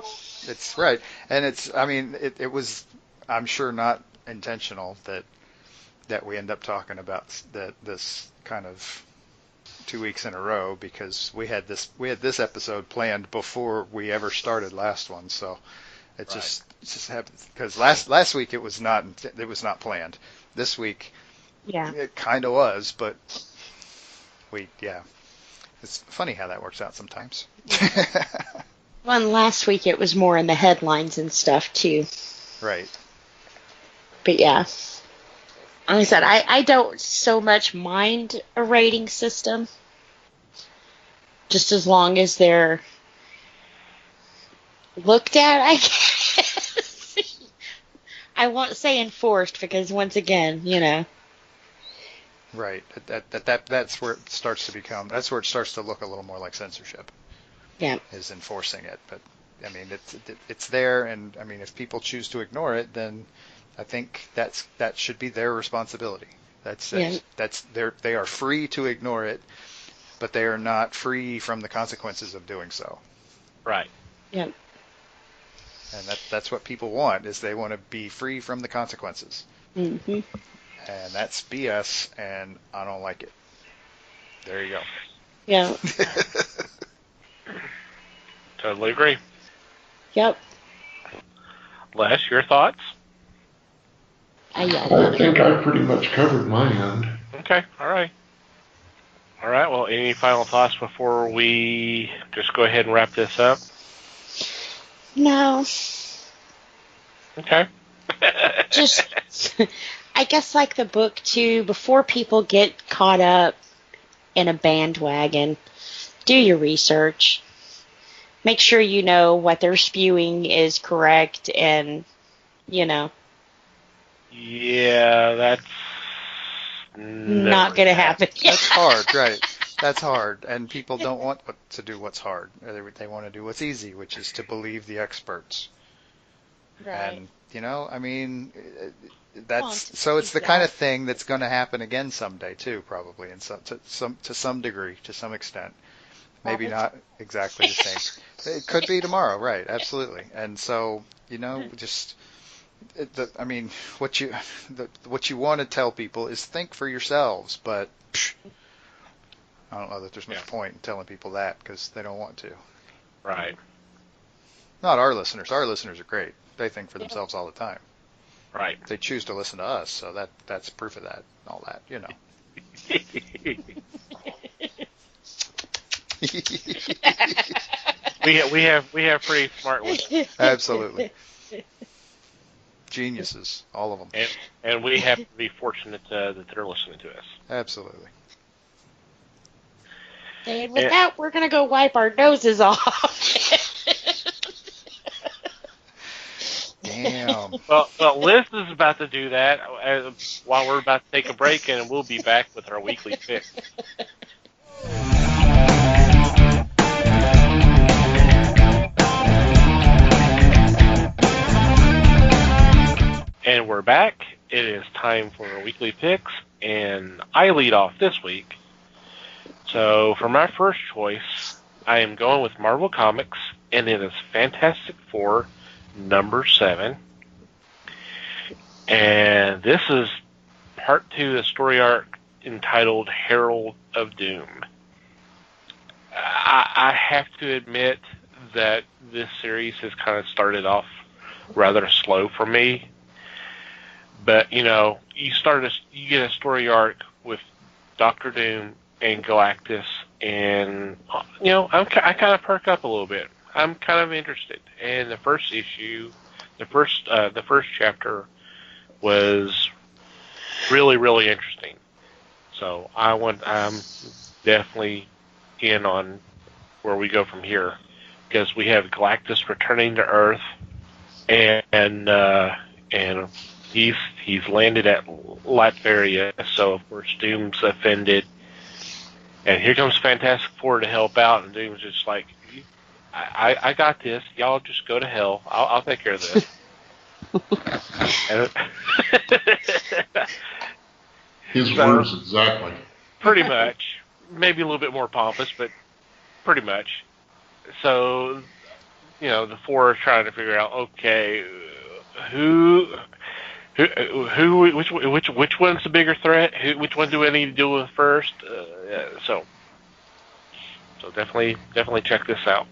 It's right, and it was, I'm sure, not intentional that we end up talking about this kind of 2 weeks in a row because we had this episode planned before we ever started last one, so it just happened because last week it was not planned. This week. Yeah. It kind of was, but it's funny how that works out sometimes. Well, and last week it was more in the headlines and stuff too. Right. But yeah, like I said, I don't so much mind a rating system, just as long as they're looked at, I guess. I won't say enforced because once again, Right. That's where it starts to look a little more like censorship. Yeah. Is enforcing it, but I mean it's there, and I mean if people choose to ignore it, then I think that should be their responsibility. They are free to ignore it, but they are not free from the consequences of doing so. Right. Yep. And that's what people want, is they want to be free from the consequences. Mm-hmm. And that's BS, and I don't like it. There you go. Yeah. Totally agree. Yep. Les, your thoughts? I think I pretty much covered my end. Okay, all right. All right, well, any final thoughts before we just go ahead and wrap this up? No. Okay. Just, I guess like the book too, before people get caught up in a bandwagon, do your research. Make sure you know what they're spewing is correct and, you know. Yeah, that's not going to happen. That's hard, right. That's hard. And people don't want to do what's hard. They want to do what's easy, which is to believe the experts. Right. And, you know, I mean, so it's the kind of thing that's going to happen again someday too, probably, and to some degree, to some extent. Maybe not exactly the same. It could be tomorrow, right? Absolutely. And so, you know, just, I mean, what you want to tell people is think for yourselves, but I don't know that there's much point in telling people that because they don't want to. Right. Not our listeners. Our listeners are great. They think for themselves all the time. Right. They choose to listen to us, so that's proof of that and all that, you know. we have pretty smart listeners. Absolutely. Geniuses, all of them. And we have to be fortunate that they're listening to us. Absolutely. And with that, we're going to go wipe our noses off. Damn. Well, Liz is about to do that while we're about to take a break, and we'll be back with our weekly pick. And we're back. It is time for our weekly picks, and I lead off this week. So for my first choice, I am going with Marvel Comics, and it is Fantastic Four #7. And this is part 2 of the story arc entitled Herald of Doom. I have to admit that this series has kind of started off rather slow for me. But, you know, you get a story arc with Doctor Doom and Galactus, and, you know, I kind of perk up a little bit. I'm kind of interested. And the first issue, the first chapter was really, really interesting. So I'm definitely in on where we go from here, because we have Galactus returning to Earth, and he's landed at Latveria, so of course Doom's offended, and here comes Fantastic Four to help out, and Doom's just like, I got this. Y'all just go to hell. I'll take care of this. His words exactly. Pretty much. Maybe a little bit more pompous, but pretty much. So, you know, the Four are trying to figure out, okay, which one's the bigger threat? Which one do I need to deal with first? So definitely check this out.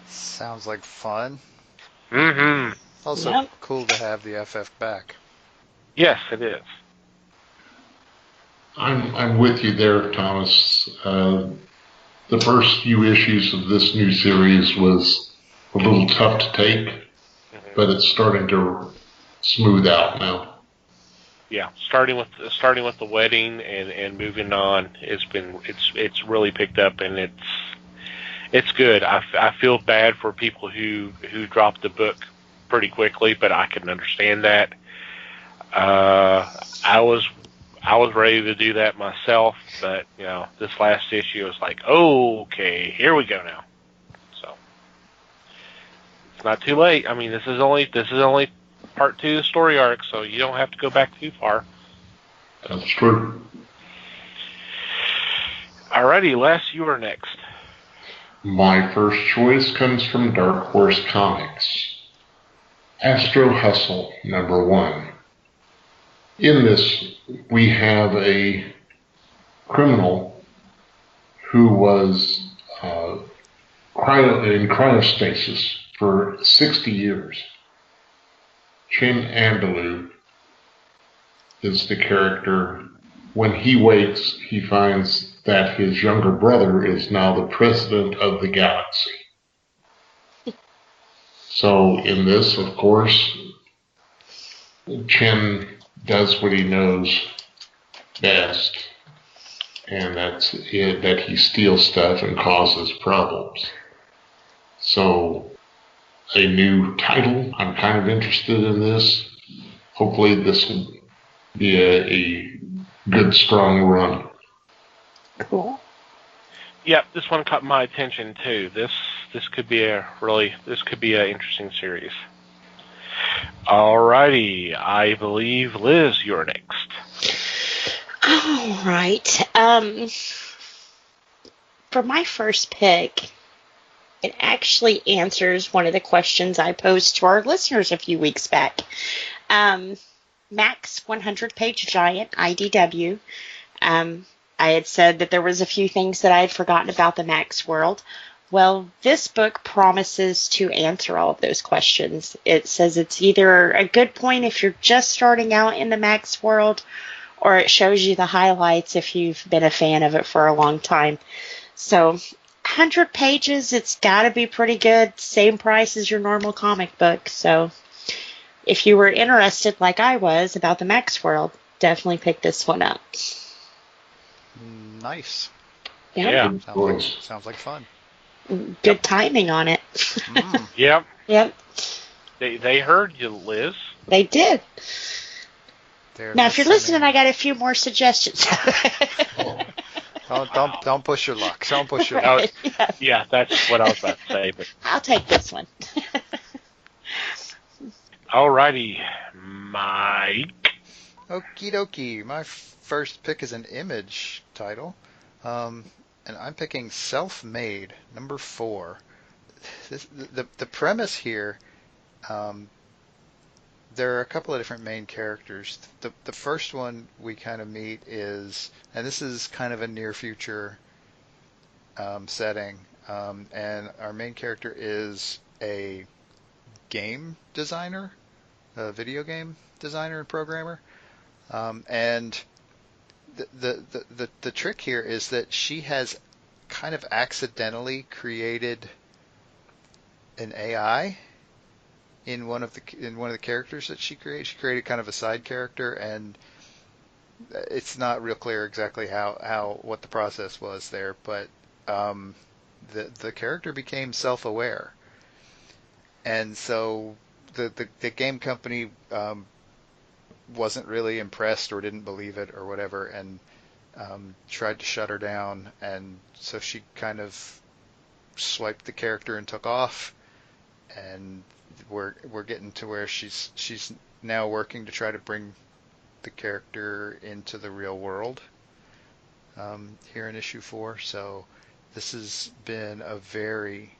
Sounds like fun. Mm-hmm. Also cool to have the FF back. Yes, it is. I'm with you there, Thomas. The first few issues of this new series was a little tough to take, but it's starting to smooth out now. Yeah, starting with the wedding and moving on, it's really picked up, and it's good. I feel bad for people who dropped the book pretty quickly, but I can understand that. I was ready to do that myself, but you know, this last issue was like, oh, okay, here we go now. So it's not too late. I mean, this is only part 2 of the story arc, so you don't have to go back too far. That's true. All Alrighty, Les, you are next. My first choice comes from Dark Horse Comics. Astro Hustle, #1. In this, we have a criminal who was in cryostasis for 60 years. Chin Andalou is the character. When he wakes, he finds that his younger brother is now the president of the galaxy. So in this, of course, Chin does what he knows best, and that's it, that he steals stuff and causes problems. So a new title. I'm kind of interested in this. Hopefully this will be a good, strong run. Cool. Yep, this one caught my attention too. This could be an interesting series. Alrighty, I believe Liz, you're next. All right. For my first pick, it actually answers one of the questions I posed to our listeners a few weeks back. Max 100-page giant, IDW. I had said that there was a few things that I had forgotten about the Max world. Well, this book promises to answer all of those questions. It says it's either a good point if you're just starting out in the Max world, or it shows you the highlights if you've been a fan of it for a long time. So, 100 pages, it's got to be pretty good. Same price as your normal comic book. So, if you were interested, like I was, about the Max world, definitely pick this one up. Nice. Yeah. Sounds like fun. Good timing on it. Yep. Yep. They heard you, Liz. They did. They're Now, if you're listening, I got a few more suggestions. Don't push your luck. Don't push your Right. luck. Yeah, that's what I was about to say. But I'll take this one. alrighty, Mike. Okie dokie. My first pick is an Image title. And I'm picking Self-Made, #4. The premise here, there are a couple of different main characters. The first one we kind of meet is, and this is kind of a near future setting, and our main character is a game designer, a video game designer and programmer, and the trick here is that she has kind of accidentally created an AI in one of the characters that she created. She created kind of a side character, and it's not real clear exactly what the process was there, but the character became self-aware, and so the game company wasn't really impressed or didn't believe it or whatever, and tried to shut her down, and so she kind of swiped the character and took off, and we're getting to where she's now working to try to bring the character into the real world here in issue 4. So this has been a very,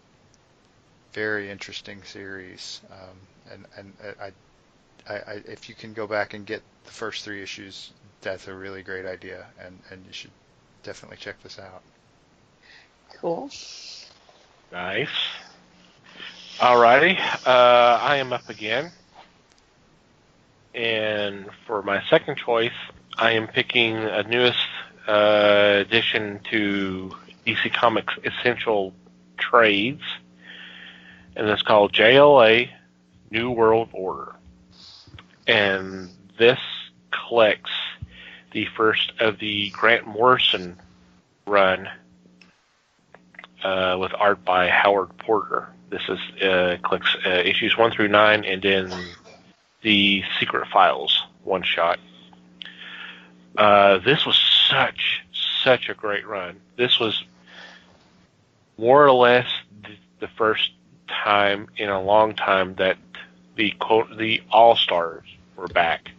very interesting series, and I if you can go back and get the first 3 issues, that's a really great idea, and you should definitely check this out. Cool. Nice. Alrighty, I am up again. And for my second choice, I am picking a newest addition to DC Comics Essential Trades, and it's called JLA New World Order. And this collects the first of the Grant Morrison run with art by Howard Porter. This is collects issues 1 through 9, and then the Secret Files one shot. This was such a great run. This was more or less the first time in a long time that the All-Stars were back.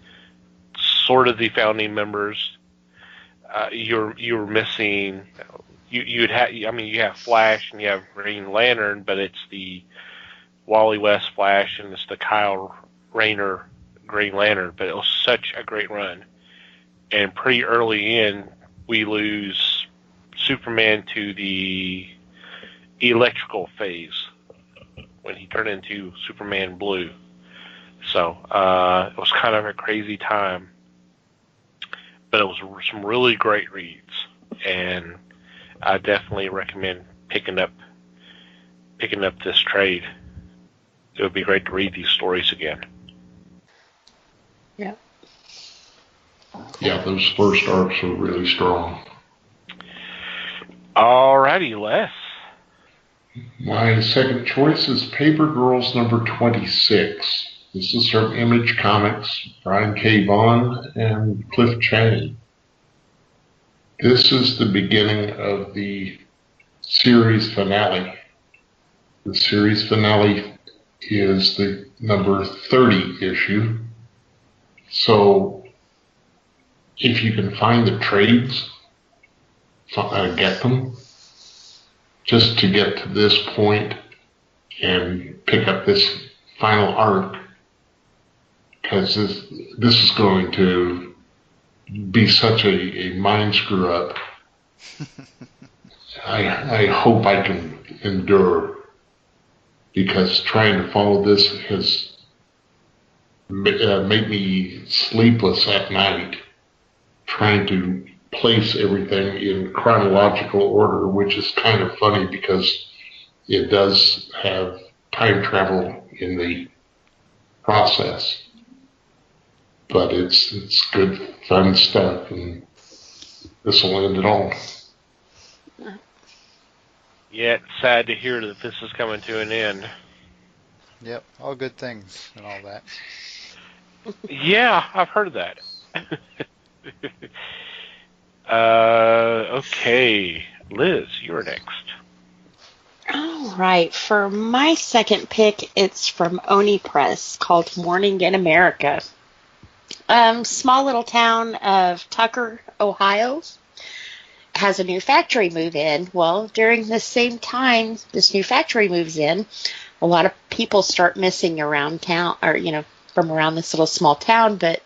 Sort of the founding members. You were missing you'd have, I mean, you have Flash and you have Green Lantern, but it's the Wally West Flash and it's the Kyle Rayner Green Lantern. But it was such a great run. And pretty early in, we lose Superman to the electrical phase when he turned into Superman Blue. So it was kind of a crazy time, but it was some really great reads, and I definitely recommend picking up this trade. It would be great to read these stories again. Yeah. Yeah, those first arcs are really strong. Alrighty, Les. My second choice is Paper Girls number 26. This is from Image Comics, Brian K. Vaughan and Cliff Chiang. This is the beginning of the series finale. The series finale is the number 30 issue. So if you can find the trades, get them. Just to get to this point and pick up this final arc, because this is going to be such a mind screw up. I hope I can endure, because trying to follow this has made me sleepless at night, trying to place everything in chronological order, which is kind of funny because it does have time travel in the process. But it's good, fun stuff, and this will end it all. Yeah, it's sad to hear that this is coming to an end. Yep, all good things and all that. Yeah, I've heard that. Okay, Liz, you're next. All right. For my second pick, it's from Oni Press called Morning in America. Small little town of Tucker, Ohio, has a new factory move in. Well, during the same time this new factory moves in, a lot of people start missing around town, or, from around this little small town, but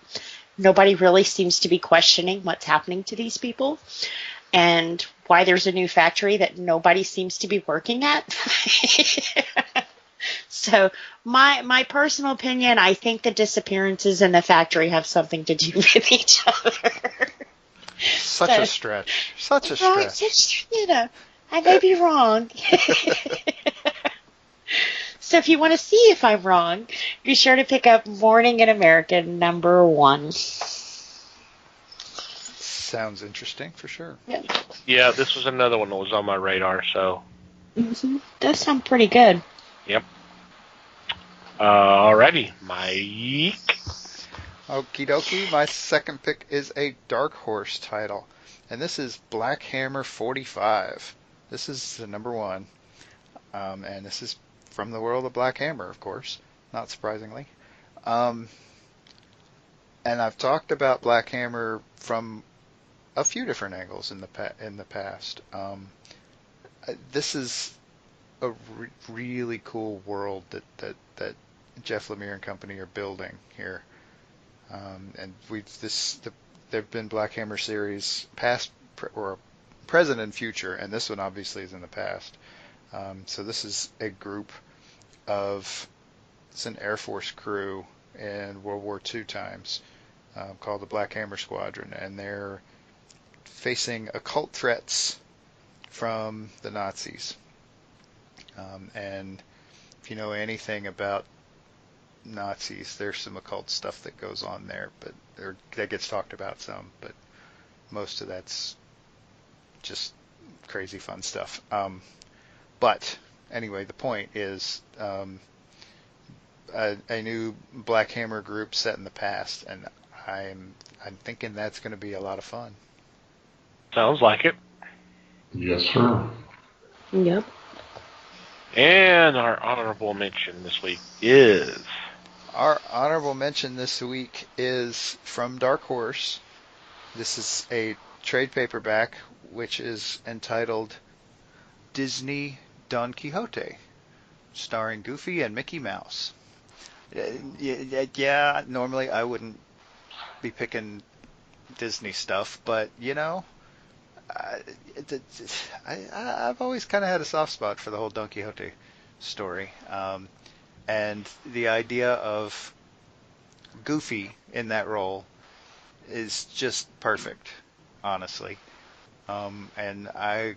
nobody really seems to be questioning what's happening to these people and why there's a new factory that nobody seems to be working at. So my personal opinion, I think the disappearances in the factory have something to do with each other. Such a stretch. Such a stretch. I may be wrong. So if you want to see if I'm wrong, be sure to pick up Morning in America #1. Sounds interesting for sure. Yeah, this was another one that was on my radar, so. Mm-hmm. Does sound pretty good. Yep. Alrighty, Mike. Okie dokie, my second pick is a Dark Horse title, and this is Black Hammer 45. This is the #1, and this is from the world of Black Hammer, of course, not surprisingly. And I've talked about Black Hammer from a few different angles in the past. This is a really cool world that Jeff Lemire and company are building here. And there've been Black Hammer series past or present and future, and this one obviously is in the past. So this is a group it's an Air Force crew in World War II times, called the Black Hammer Squadron, and they're facing occult threats from the Nazis. And if you know anything about Nazis, there's some occult stuff that goes on there, that gets talked about some, but most of that's just crazy fun stuff. But anyway, the point is a new Black Hammer group set in the past, and I'm thinking that's going to be a lot of fun. Sounds like it. Yes, sir. Yep. And our honorable mention this week is... Our honorable mention this week is from Dark Horse. This is a trade paperback which is entitled Disney Don Quixote, starring Goofy and Mickey Mouse. Yeah, normally I wouldn't be picking Disney stuff, but I've always kind of had a soft spot for the whole Don Quixote story, and the idea of Goofy in that role is just perfect, honestly. And I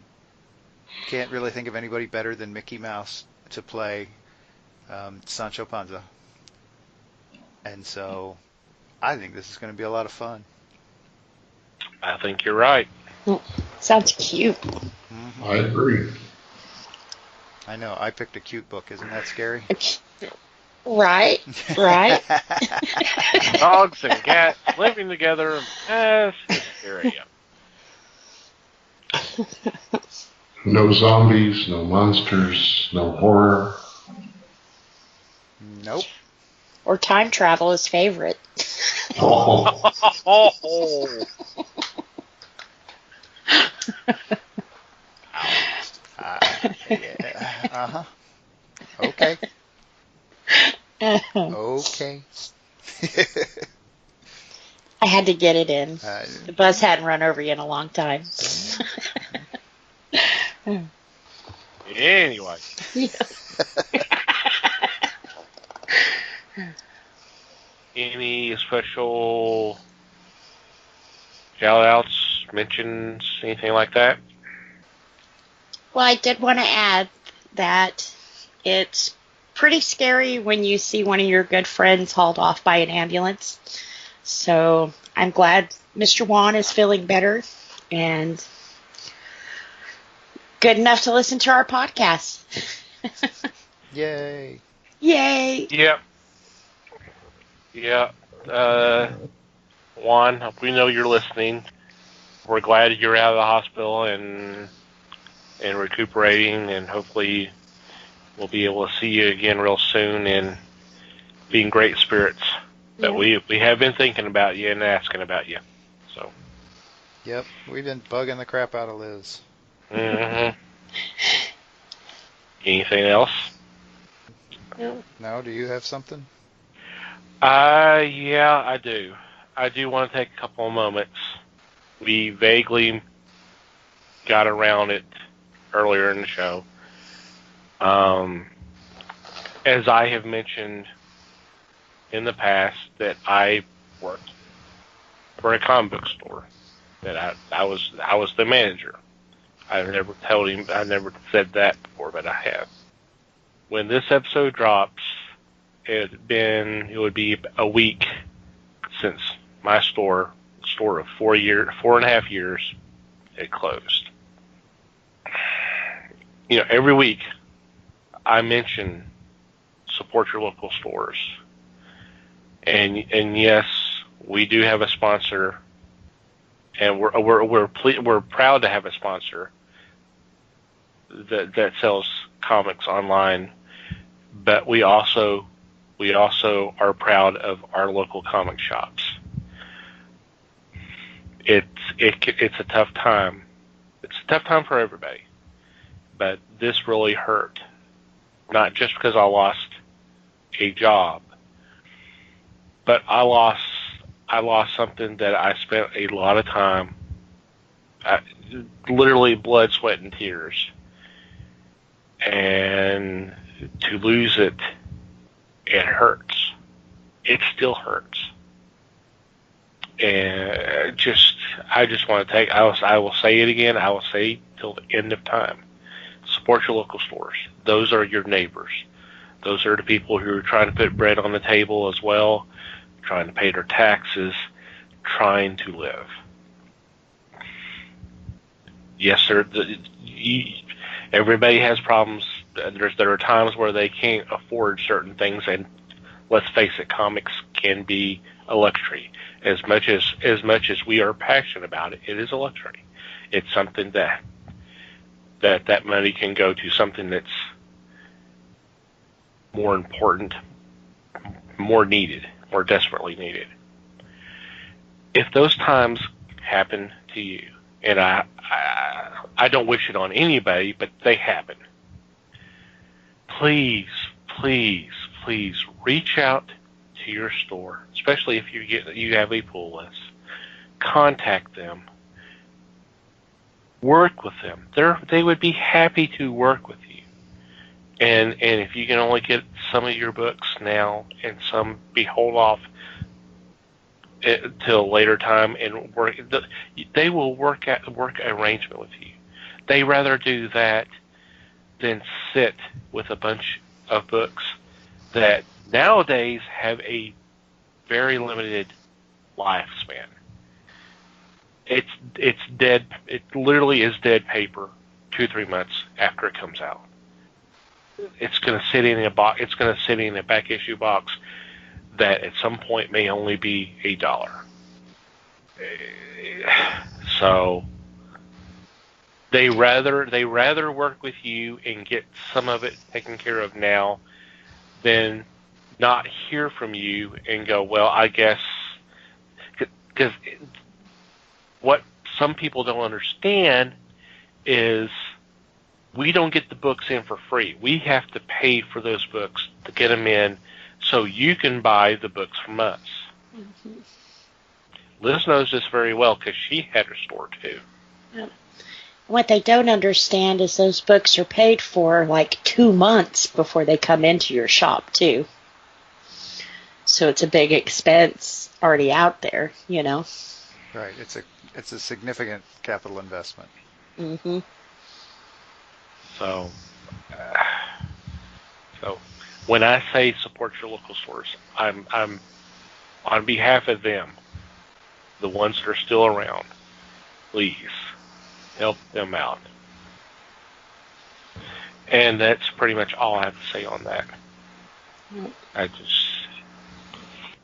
can't really think of anybody better than Mickey Mouse to play Sancho Panza. And so I think this is going to be a lot of fun. I think you're right. Sounds cute. Mm-hmm. I agree. I know. I picked a cute book. Isn't that scary? Right. Right. Dogs and cats living together in mass hysteria. No zombies, no monsters, no horror. Nope. Or time travel is favorite. Oh, Oh. Yeah. Uh-huh. Okay. Okay. I had to get it in. The bus hadn't run over you in a long time. Anyway. Any special shout-outs, mentions, anything like that? Well, I did want to add that it's pretty scary when you see one of your good friends hauled off by an ambulance. So I'm glad Mr. Juan is feeling better and good enough to listen to our podcast. Yay. Yay. Yep. Yeah. Juan, we know you're listening. We're glad you're out of the hospital and recuperating, and hopefully we'll be able to see you again real soon and be in great spirits. But we have been thinking about you and asking about you. So. Yep, we've been bugging the crap out of Liz. Mm-hmm. Anything else? No, do you have something? Yeah, I do. I do want to take a couple of moments. We vaguely got around it earlier in the show. As I have mentioned in the past, that I worked for a comic book store. That I was the manager. I've never told him. I never said that before, but I have. When this episode drops, it would be a week since my store of 4.5 years, it closed. Every week I mention support your local stores, and yes, we do have a sponsor, and we're proud to have a sponsor that sells comics online, but we also are proud of our local comic shops. It's a tough time. It's a tough time for everybody, but this really hurt. Not just because I lost a job, but I lost something that I spent a lot of time, literally blood, sweat, and tears, and to lose it, it hurts. It still hurts. And I just want to I will say it again. I will say till the end of time. Support your local stores. Those are your neighbors. Those are the people who are trying to put bread on the table as well, trying to pay their taxes, trying to live. Yes, sir. Everybody has problems. There are times where they can't afford certain things, and let's face it, comics can be a luxury. As much as we are passionate about it, it is a luxury. It's something that money can go to something that's more important, more needed, more desperately needed. If those times happen to you, and I don't wish it on anybody, but they happen. Please, please, please reach out to your store, especially if you have a pull list. Contact them. Work with them. They would be happy to work with you. And if you can only get some of your books now and some hold off till a later time and work, they will work arrangement with you. They rather do that than sit with a bunch of books that nowadays have a very limited lifespan. It's dead. It literally is dead paper 2-3 months after it comes out. It's going to sit in a box. It's going to sit in a back issue box that at some point may only be $1. So they rather work with you and get some of it taken care of now than not hear from you and go, well, I guess, because what some people don't understand is we don't get the books in for free. We have to pay for those books to get them in so you can buy the books from us. Mm-hmm. Liz knows this very well because she had her store too. Yep. What they don't understand is those books are paid for like 2 months before they come into your shop too. So it's a big expense already out there, you know. Right. It's a significant capital investment. Mm-hmm. So when I say support your local stores, I'm on behalf of them, the ones that are still around. Please help them out. And that's pretty much all I have to say on that.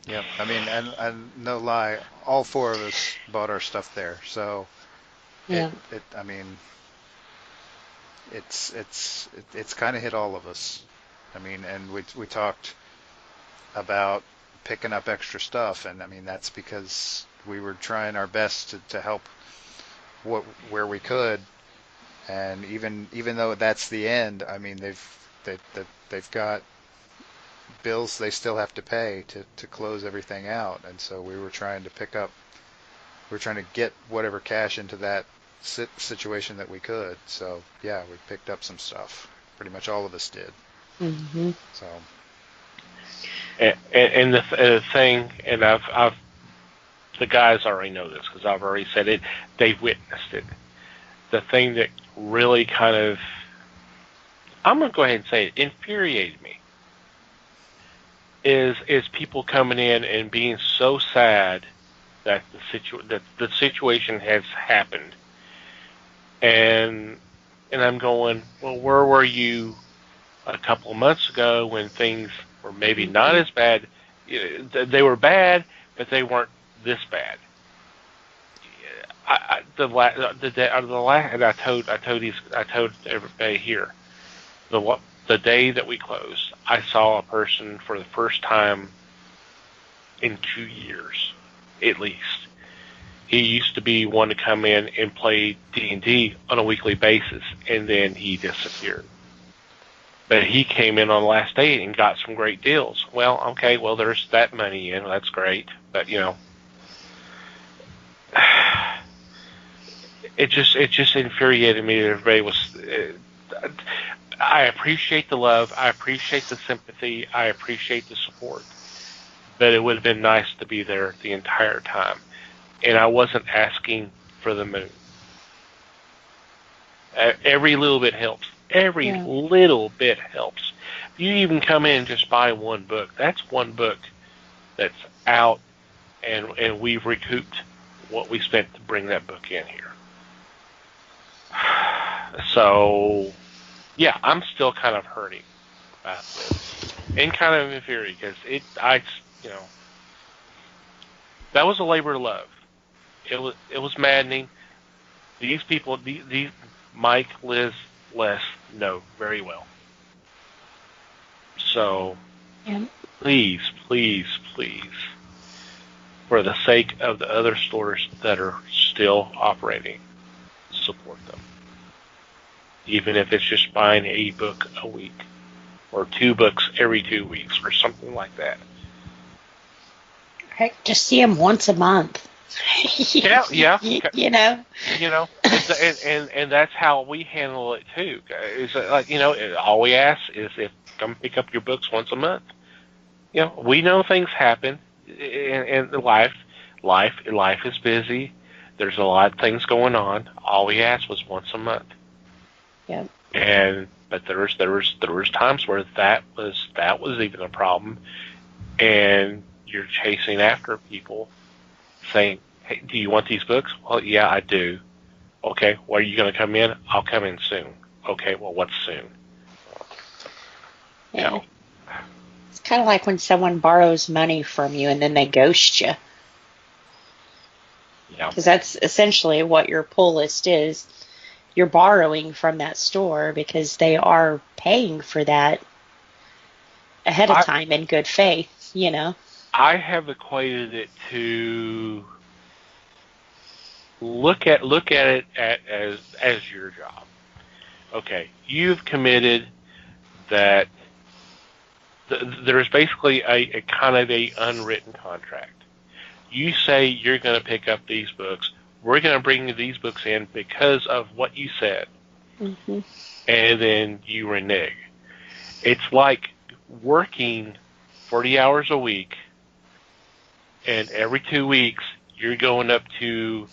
Yeah, I mean, and no lie, all 4 of us bought our stuff there. So, yeah. I mean, it's kind of hit all of us. I mean, and we talked about picking up extra stuff, and I mean that's because we were trying our best to help where we could, and even though that's the end, I mean they've got bills they still have to pay to close everything out, and so we were trying to get whatever cash into that situation that we could. So yeah, we picked up some stuff. Pretty much all of us did. Mm-hmm. So. And the thing, and I've the guys already know this because I've already said it. They've witnessed it. The thing that really kind of, I'm gonna go ahead and say it, infuriated me is people coming in and being so sad that the situation has happened, and I'm going, well, where were you a couple of months ago when things were maybe not as bad? They were bad, but they weren't this bad. I told everybody here, the day that we closed, I saw a person for the first time in 2 years, at least. He used to be one to come in and play D&D on a weekly basis, and then he disappeared. But he came in on the last day and got some great deals. Well, okay, well, there's that money in. That's great. But, you know, it just infuriated me that everybody was... I appreciate the love. I appreciate the sympathy. I appreciate the support. But it would have been nice to be there the entire time. And I wasn't asking for the moon. Every little bit helps. Every little bit helps. If you even come in and just buy one book, that's one book that's out, and we've recouped what we spent to bring that book in here. So, yeah, I'm still kind of hurting about this, and kind of infuriated because that was a labor of love. It was maddening. These people, these Mike, Liz, Les know very well. So, please, please, please, for the sake of the other stores that are still operating, support them. Even if it's just buying a book a week or 2 books every 2 weeks or something like that. Heck, just see them once a month. Yeah. You know? And that's how we handle it too. Is like, all we ask is if come pick up your books once a month. We know things happen in life. Life is busy. There's a lot of things going on. All we asked was once a month. Yeah. But there was times where that was even a problem, and you're chasing after people, saying, "Hey, do you want these books?" Well, yeah, I do. Okay, well, are you going to come in? I'll come in soon. Okay, well, what's soon? Yeah. It's kind of like when someone borrows money from you and then they ghost you. Yeah. Because that's essentially what your pull list is. You're borrowing from that store because they are paying for that ahead of time in good faith, I have equated it to look at it as your job. Okay, you've committed that there's basically a kind of a unwritten contract. You say you're going to pick up these books. We're going to bring these books in because of what you said. Mm-hmm. And then you renege. It's like working 40 hours a week, and every 2 weeks you're going up to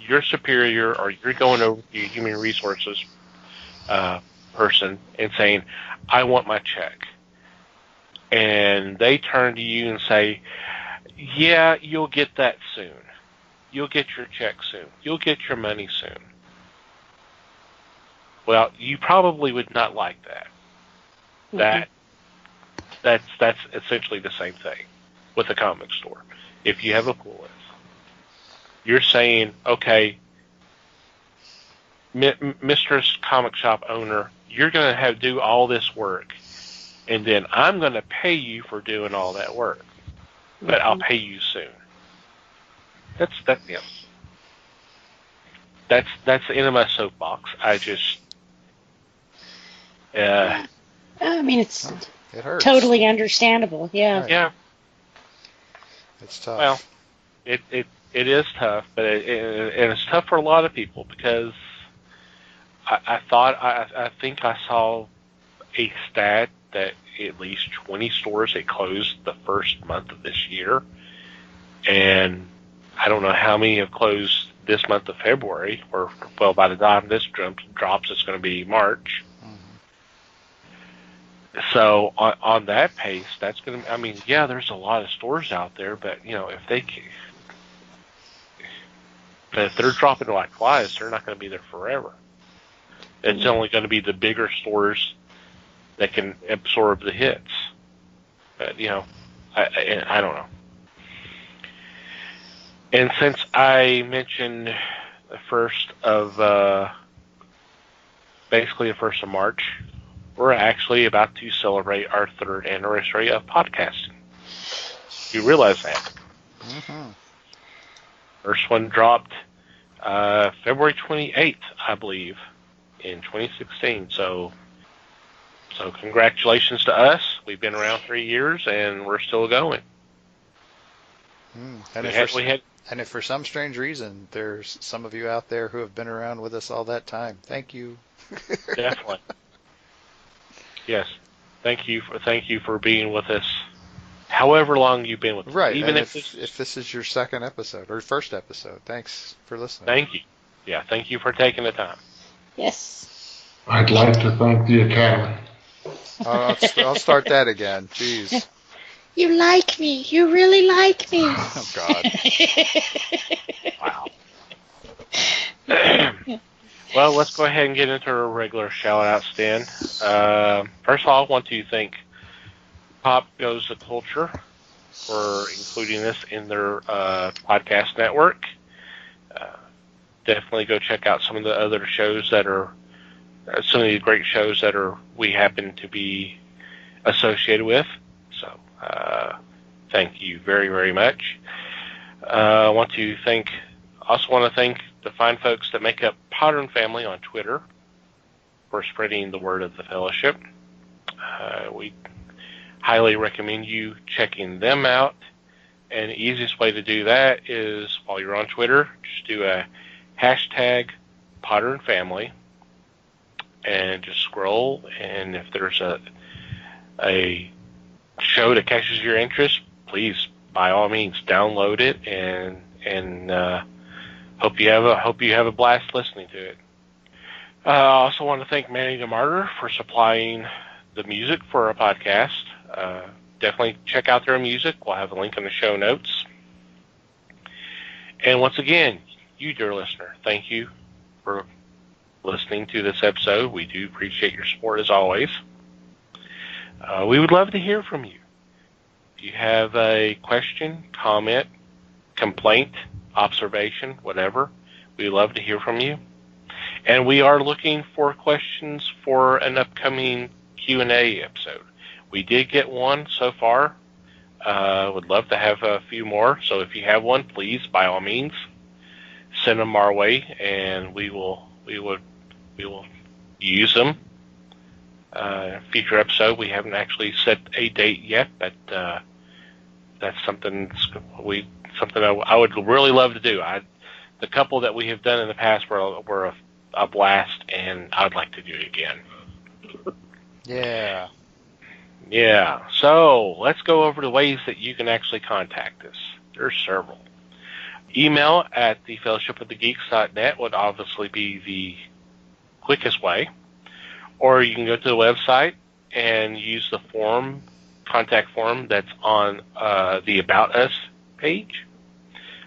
your superior or you're going over to your human resources person and saying, I want my check. And they turn to you and say, yeah, you'll get that soon. You'll get your check soon. You'll get your money soon. Well, you probably would not like that. Mm-hmm. That's essentially the same thing with a comic store. If you have a pull list, you're saying, okay, Mistress Comic Shop owner, you're going to do all this work, and then I'm going to pay you for doing all that work, but I'll pay you soon. That's the end of my soapbox. I just, I mean, it hurts. Totally understandable. Yeah. Right. Yeah. It's tough. Well, it is tough, but and it's tough for a lot of people because I think I saw a stat that at least 20 stores had closed the first month of this year, and I don't know how many have closed this month of February, or, well, by the time this drops, it's going to be March. Mm-hmm. So on that pace, that's going to, I mean, yeah, there's a lot of stores out there, but, if they're dropping like flies, they're not going to be there forever. It's only going to be the bigger stores that can absorb the hits. But, I don't know. And since I mentioned the 1st of March, we're actually about to celebrate our 3rd anniversary of podcasting. You realize that? Mm-hmm. First one dropped February 28th, I believe, in 2016. So congratulations to us. We've been around 3 years, and we're still going. And if for some strange reason there's some of you out there who have been around with us all that time, thank you. Definitely. Yes. Thank you for being with us. However long you've been with us. Right. Even if this is your 2nd episode or 1st episode, thanks for listening. Thank you. Yeah, thank you for taking the time. Yes. I'd like to thank the Academy. I'll start that again. Jeez. You like me. You really like me. Oh, God. Wow. Well, let's go ahead and get into our regular shout-out stand. First of all, I want to thank Pop Goes the Culture for including this in their podcast network. Definitely go check out some of the other shows that are some of the great shows that we happen to be associated with. So, thank you very, very much. I also want to thank the fine folks that make up Podern Family on Twitter for spreading the word of the fellowship. We highly recommend you checking them out. And the easiest way to do that is, while you're on Twitter, just do a hashtag Podern Family and just scroll. And if there's a show that catches your interest, please, by all means, download it and hope you have a blast listening to it. I also want to thank Manny the Martyr for supplying the music for our podcast. Definitely check out their music. We'll have a link in the show notes. And once again, you, dear listener, thank you for listening to this episode. We do appreciate your support as always. We would love to hear from you. If you have a question, comment, complaint, observation, whatever, we'd love to hear from you. And we are looking for questions for an upcoming Q&A episode. We did get one so far. Would love to have a few more. So if you have one, please, by all means, send them our way, and we will use them. Future episode. We haven't actually set a date yet, but that's something I would really love to do. The couple that we have done in the past were a blast, and I'd like to do it again. Yeah. So let's go over the ways that you can actually contact us. There's several. Email at thefellowshipofthegeeks.net would obviously be the quickest way. Or you can go to the website and use the contact form that's on the About Us page.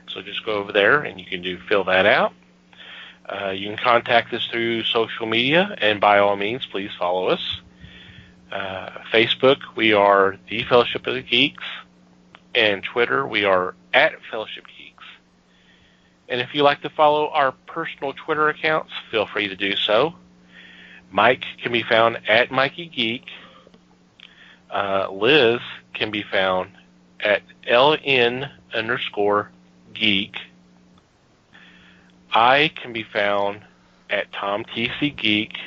So just go over there and you can fill that out. You can contact us through social media, and by all means, please follow us. Facebook, we are The Fellowship of the Geeks, and Twitter, we are at Fellowship Geeks. And if you like to follow our personal Twitter accounts, feel free to do so. Mike can be found at Mikey Geek. Liz can be found at LN_geek. I can be found at Tom TC Geek.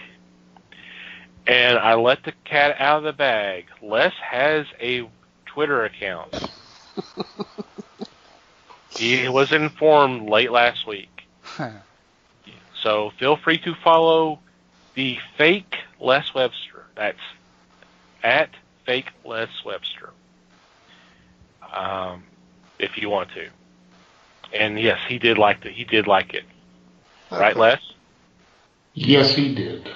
And I let the cat out of the bag. Les has a Twitter account. He was informed late last week. So feel free to follow the fake Les Webster. That's at fake Les Webster. If you want to. And yes, he did like it. Okay. Right, Les? Yes, he did.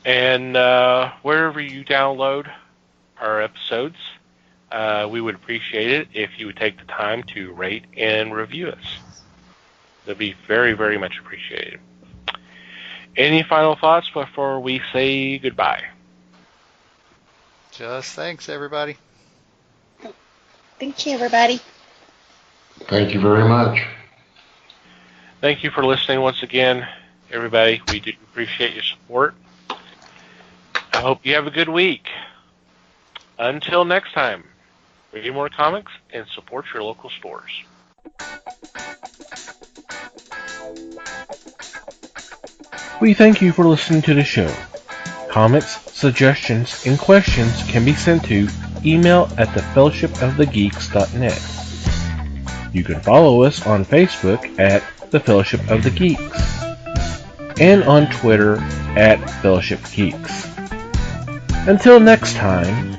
And wherever you download our episodes, we would appreciate it if you would take the time to rate and review us. That'd be very, very much appreciated. Any final thoughts before we say goodbye? Just thanks, everybody. Thank you, everybody. Thank you very much. Thank you for listening once again, everybody. We do appreciate your support. I hope you have a good week. Until next time, read more comics and support your local stores. We thank you for listening to the show. Comments, suggestions, and questions can be sent to email at thefellowshipofthegeeks.net. You can follow us on Facebook at The Fellowship of the Geeks and on Twitter at Fellowship Geeks. Until next time,